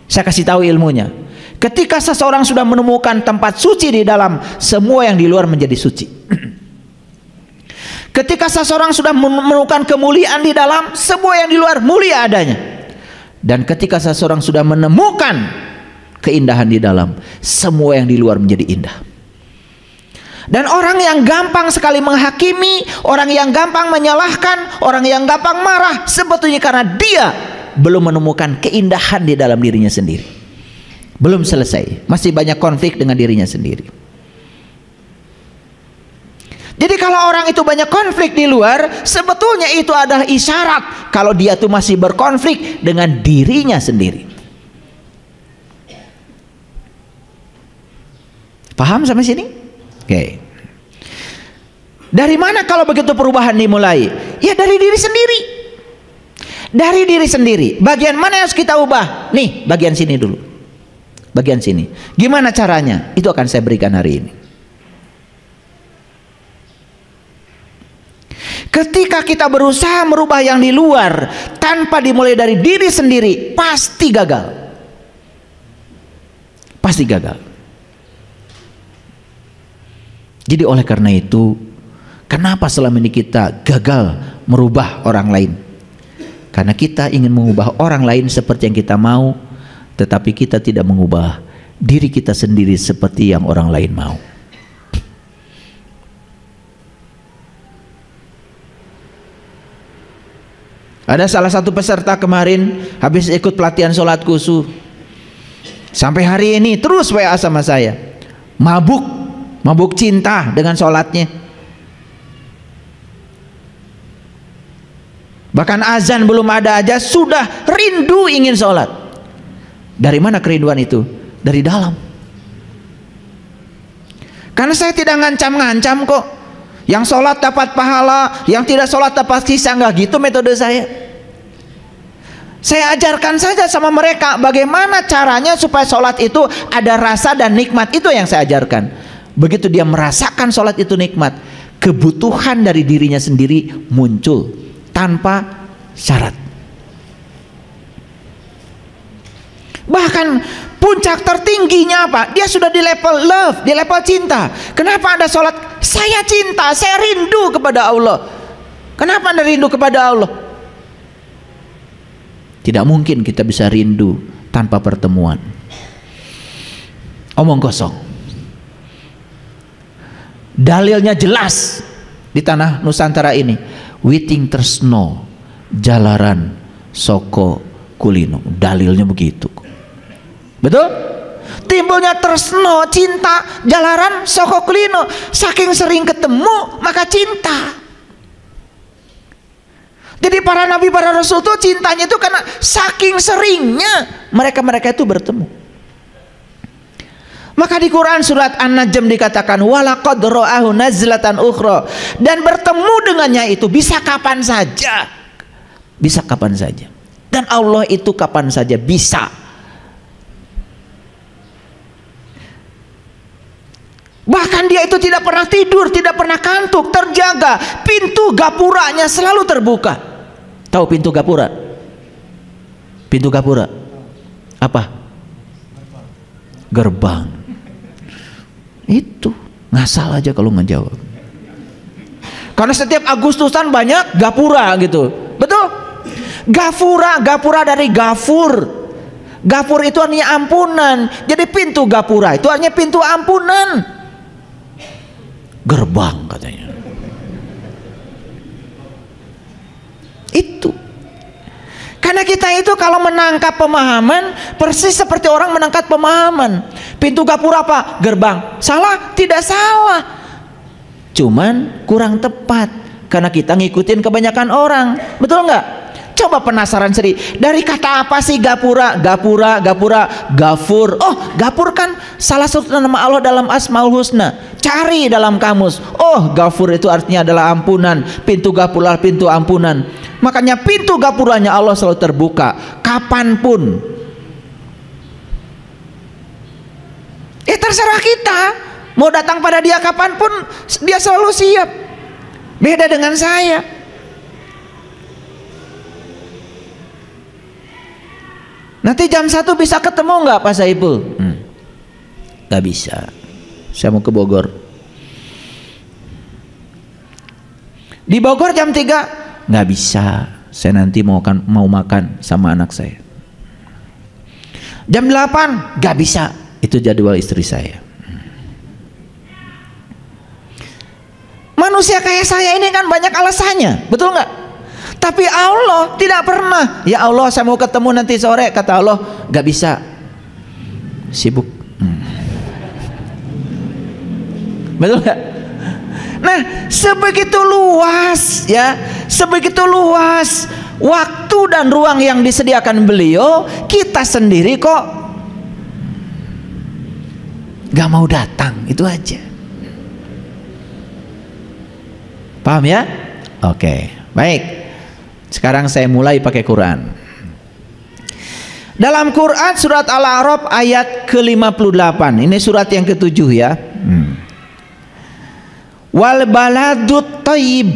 Saya kasih tahu ilmunya. Ketika seseorang sudah menemukan tempat suci di dalam, semua yang di luar menjadi suci. Ketika seseorang sudah menemukan kemuliaan di dalam, semua yang di luar mulia adanya. Dan ketika seseorang sudah menemukan keindahan di dalam, semua yang di luar menjadi indah. Dan orang yang gampang sekali menghakimi, orang yang gampang menyalahkan, orang yang gampang marah, sebetulnya karena dia belum menemukan keindahan di dalam dirinya sendiri. Belum selesai, masih banyak konflik dengan dirinya sendiri. Jadi kalau orang itu banyak konflik di luar, sebetulnya itu adalah isyarat kalau dia tuh masih berkonflik dengan dirinya sendiri. Paham sampai sini? Oke. Dari mana kalau begitu perubahan dimulai? Ya dari diri sendiri. Dari diri sendiri. Bagian mana yang harus kita ubah? Nih, bagian sini dulu. Bagian sini. Gimana caranya? Itu akan saya berikan hari ini. Ketika kita berusaha merubah yang di luar tanpa dimulai dari diri sendiri, pasti gagal. Pasti gagal. Jadi oleh karena itu, kenapa selama ini kita gagal merubah orang lain? Karena kita ingin mengubah orang lain seperti yang kita mau, tetapi kita tidak mengubah diri kita sendiri seperti yang orang lain mau. Ada salah satu peserta kemarin habis ikut pelatihan sholat khusyuk, sampai hari ini terus WA sama saya, mabuk cinta dengan sholatnya. Bahkan azan belum ada aja sudah rindu ingin sholat. Dari mana kerinduan itu? Dari dalam. Karena saya tidak ngancam-ngancam kok. Yang sholat dapat pahala, yang tidak sholat dapat sisa, enggak gitu metode saya. Saya ajarkan saja sama mereka bagaimana caranya supaya sholat itu ada rasa dan nikmat. Itu yang saya ajarkan. Begitu dia merasakan sholat itu nikmat, kebutuhan dari dirinya sendiri muncul tanpa syarat. Bahkan puncak tertingginya apa? Dia sudah di level love, di level cinta. Kenapa Anda sholat? Saya cinta, saya rindu kepada Allah. Kenapa Anda rindu kepada Allah? Tidak mungkin kita bisa rindu tanpa pertemuan. Omong kosong. Dalilnya jelas di tanah Nusantara ini. Witing tresno jalaran soko kulino. Dalilnya begitu. Betul? Timbulnya tresno, cinta, jalaran soko kulino. Saking sering ketemu maka cinta. Jadi para nabi, para rasul itu cintanya itu karena saking seringnya mereka itu bertemu. Maka di Quran surat An-Najm dikatakan walaqad ra'ahu nazlatan ukhra, dan bertemu dengannya itu bisa kapan saja. Bisa kapan saja. Dan Allah itu kapan saja bisa. Bahkan dia itu tidak pernah tidur, tidak pernah kantuk, terjaga. Pintu gapuranya selalu terbuka. Tahu pintu gapura? Pintu gapura apa? Gerbang. Itu ngasal aja kalau ngejawab. Karena setiap Agustusan banyak gapura gitu. Betul? Gapura dari gafur. Gafur itu artinya ampunan. Jadi pintu gapura itu artinya pintu ampunan. Gerbang katanya. Itu karena kita itu kalau menangkap pemahaman persis seperti orang menangkap pemahaman. Pintu gapura apa? Gerbang. Salah? Tidak salah, cuman kurang tepat karena kita ngikutin kebanyakan orang. Betul nggak? Coba penasaran sendiri, dari kata apa sih gapura? Gapura, gafur. Oh, gafur kan salah satu nama Allah dalam Asmaul Husna. Cari dalam kamus. Oh, gafur itu artinya adalah ampunan. Pintu gapura, pintu ampunan. Makanya pintu gapuranya Allah selalu terbuka kapanpun. Terserah kita mau datang pada dia kapanpun, dia selalu siap. Beda dengan saya. Nanti jam 1 bisa ketemu nggak Pak Saiful? Nggak bisa. Saya mau ke Bogor. Di Bogor jam 3 nggak bisa. Saya nanti mau makan sama anak saya. Jam 8 nggak bisa. Itu jadwal istri saya. Manusia kayak saya ini kan banyak alasannya, betul nggak? Tapi Allah tidak pernah. Ya Allah, saya mau ketemu nanti sore. Kata Allah, nggak bisa. Sibuk. Betul nggak? Nah, sebegitu luas ya, sebegitu luas waktu dan ruang yang disediakan beliau, kita sendiri kok gak mau datang, itu aja. Paham ya? Oke, baik. Sekarang saya mulai pakai Quran. Dalam Quran surat Al-A'raf ayat ke-58. Ini surat yang ke-7 ya. Wal baladut thayyib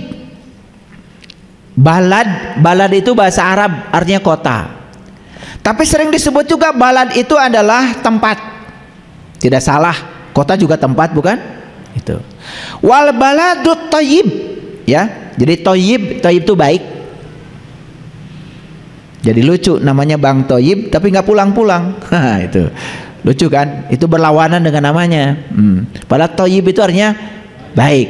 Balad itu bahasa Arab artinya kota. Tapi sering disebut juga balad itu adalah tempat. Tidak salah, kota juga tempat, bukan? Itu. Wal baladut thayyib, ya. Jadi thayyib itu baik. Jadi lucu, namanya Bang Thayyib tapi nggak pulang-pulang. Itu lucu kan? Itu berlawanan dengan namanya. Padahal thayyib itu artinya baik,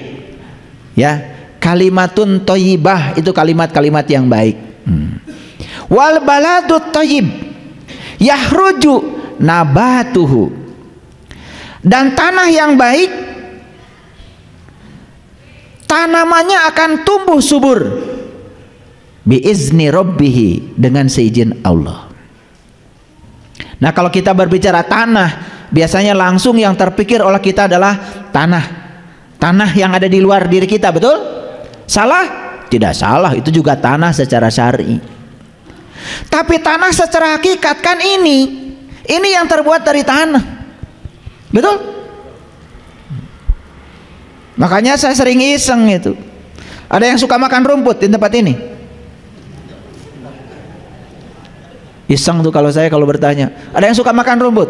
ya. Kalimatun thayyibah itu kalimat-kalimat yang baik. Wal baladut thayyib yahruju nabatuhu, dan tanah yang baik tanamannya akan tumbuh subur biizni rabbihi, dengan seizin Allah. Nah, kalau kita berbicara tanah, biasanya langsung yang terpikir oleh kita adalah tanah yang ada di luar diri kita, betul? Salah? Tidak salah, itu juga tanah secara syar'i. Tapi tanah secara hakikat kan ini yang terbuat dari tanah, betul? Makanya saya sering iseng itu. Ada yang suka makan rumput di tempat ini? Iseng tuh kalau bertanya, ada yang suka makan rumput?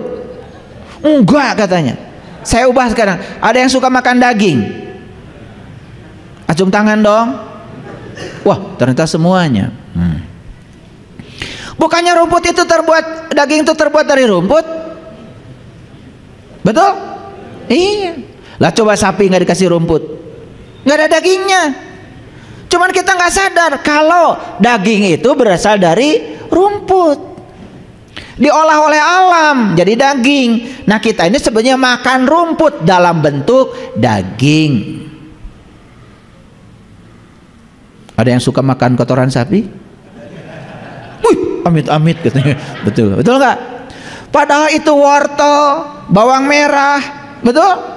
Enggak katanya. Saya ubah sekarang, ada yang suka makan daging? Acung tangan dong. Wah, ternyata semuanya. Bukannya rumput itu daging itu terbuat dari rumput? Betul? Iya. Lah coba sapi nggak dikasih rumput, nggak ada dagingnya. Cuman kita nggak sadar kalau daging itu berasal dari rumput, diolah oleh alam jadi daging. Nah, kita ini sebenarnya makan rumput dalam bentuk daging. Ada yang suka makan kotoran sapi? Wih, amit-amit katanya. Betul nggak? Padahal itu wortel, bawang merah, betul?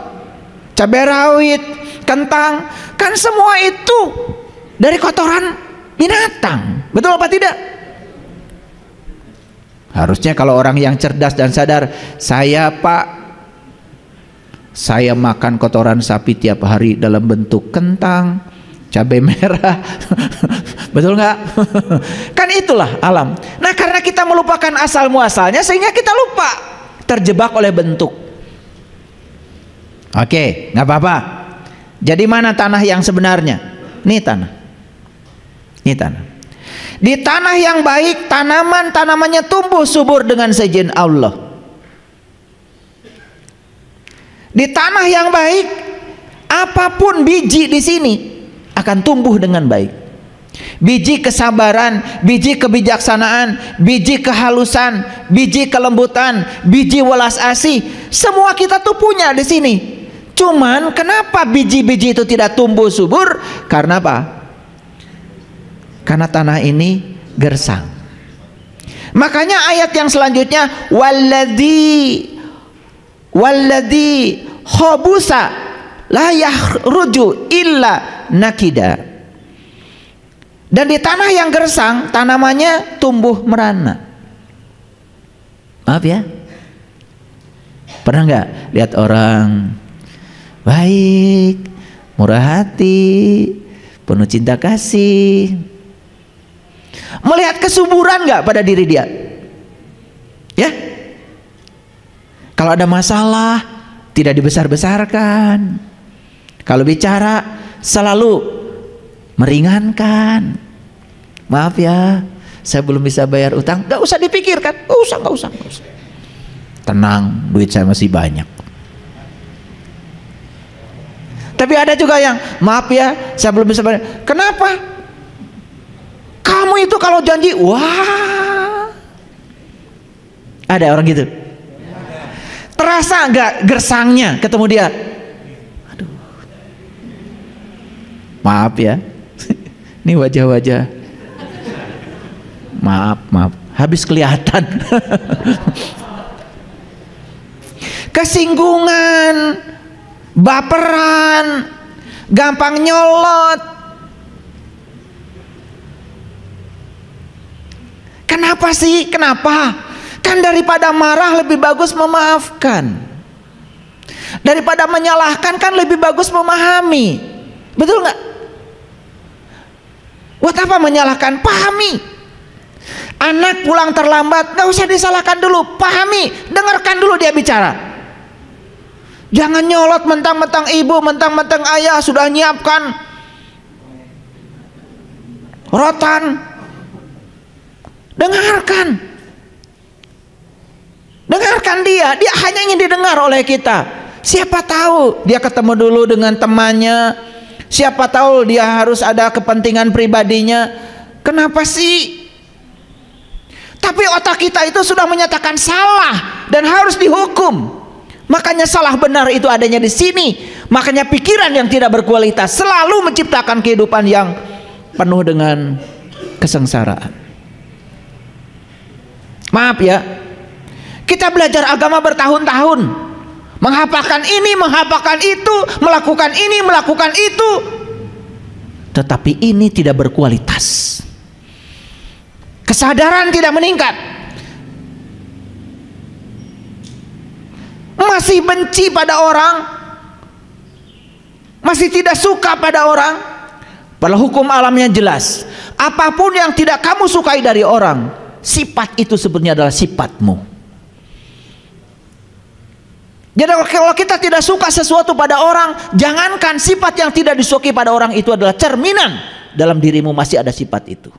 Cabai rawit, kentang, kan semua itu dari kotoran binatang, betul apa tidak? Harusnya kalau orang yang cerdas dan sadar, saya makan kotoran sapi tiap hari dalam bentuk kentang, cabai merah, betul nggak? Kan itulah alam. Nah, karena kita melupakan asal muasalnya sehingga kita lupa, terjebak oleh bentuk. Oke, nggak apa-apa. Jadi mana tanah yang sebenarnya? Ini tanah. Di tanah yang baik, tanamannya tumbuh subur dengan seizin Allah. Di tanah yang baik, apapun biji di sini akan tumbuh dengan baik. Biji kesabaran, biji kebijaksanaan, biji kehalusan, biji kelembutan, biji welas asih, semua kita tuh punya di sini. Cuman kenapa biji-biji itu tidak tumbuh subur? Karena apa? Karena tanah ini gersang. Makanya ayat yang selanjutnya, walladzi khabusa la yahruju illa nakida. Dan di tanah yang gersang, tanamannya tumbuh merana. Maaf ya, pernah nggak lihat orang baik, murah hati, penuh cinta kasih, melihat kesuburan nggak pada diri dia? Ya, kalau ada masalah tidak dibesar-besarkan, kalau bicara selalu meringankan. Maaf ya, saya belum bisa bayar utang, nggak usah dipikirkan, nggak usah. Tenang, duit saya masih banyak. Tapi ada juga yang, maaf ya, saya belum bisa bayar. Kenapa? Kamu itu kalau janji, wah. Ada orang gitu. Terasa nggak gersangnya ketemu dia? Aduh. Maaf ya. Ini wajah-wajah. Maaf. Habis kelihatan. Kesinggungan, baperan, gampang nyolot. Kenapa sih? Kenapa? Kan daripada marah lebih bagus memaafkan. Daripada menyalahkan kan lebih bagus memahami. Betul nggak? Buat apa menyalahkan? Pahami. Anak pulang terlambat, gak usah disalahkan dulu, pahami, dengarkan dulu dia bicara. Jangan nyolot mentang-mentang ibu, mentang-mentang ayah sudah nyiapkan rotan. Dengarkan. Dengarkan dia hanya ingin didengar oleh kita. Siapa tahu dia ketemu dulu dengan temannya, siapa tahu dia harus ada kepentingan pribadinya. Kenapa sih? Tapi otak kita itu sudah menyatakan salah dan harus dihukum. Makanya salah benar itu adanya di sini. Makanya pikiran yang tidak berkualitas selalu menciptakan kehidupan yang penuh dengan kesengsaraan. Maaf ya, kita belajar agama bertahun-tahun, menghafalkan ini, menghafalkan itu, melakukan ini, melakukan itu, tetapi ini tidak berkualitas. Kesadaran tidak meningkat, masih benci pada orang, masih tidak suka pada orang. Padahal hukum alamnya jelas, apapun yang tidak kamu sukai dari orang, sifat itu sebenarnya adalah sifatmu. Jadi kalau kita tidak suka sesuatu pada orang, jangankan sifat yang tidak disukai pada orang itu adalah cerminan dalam dirimu masih ada sifat itu.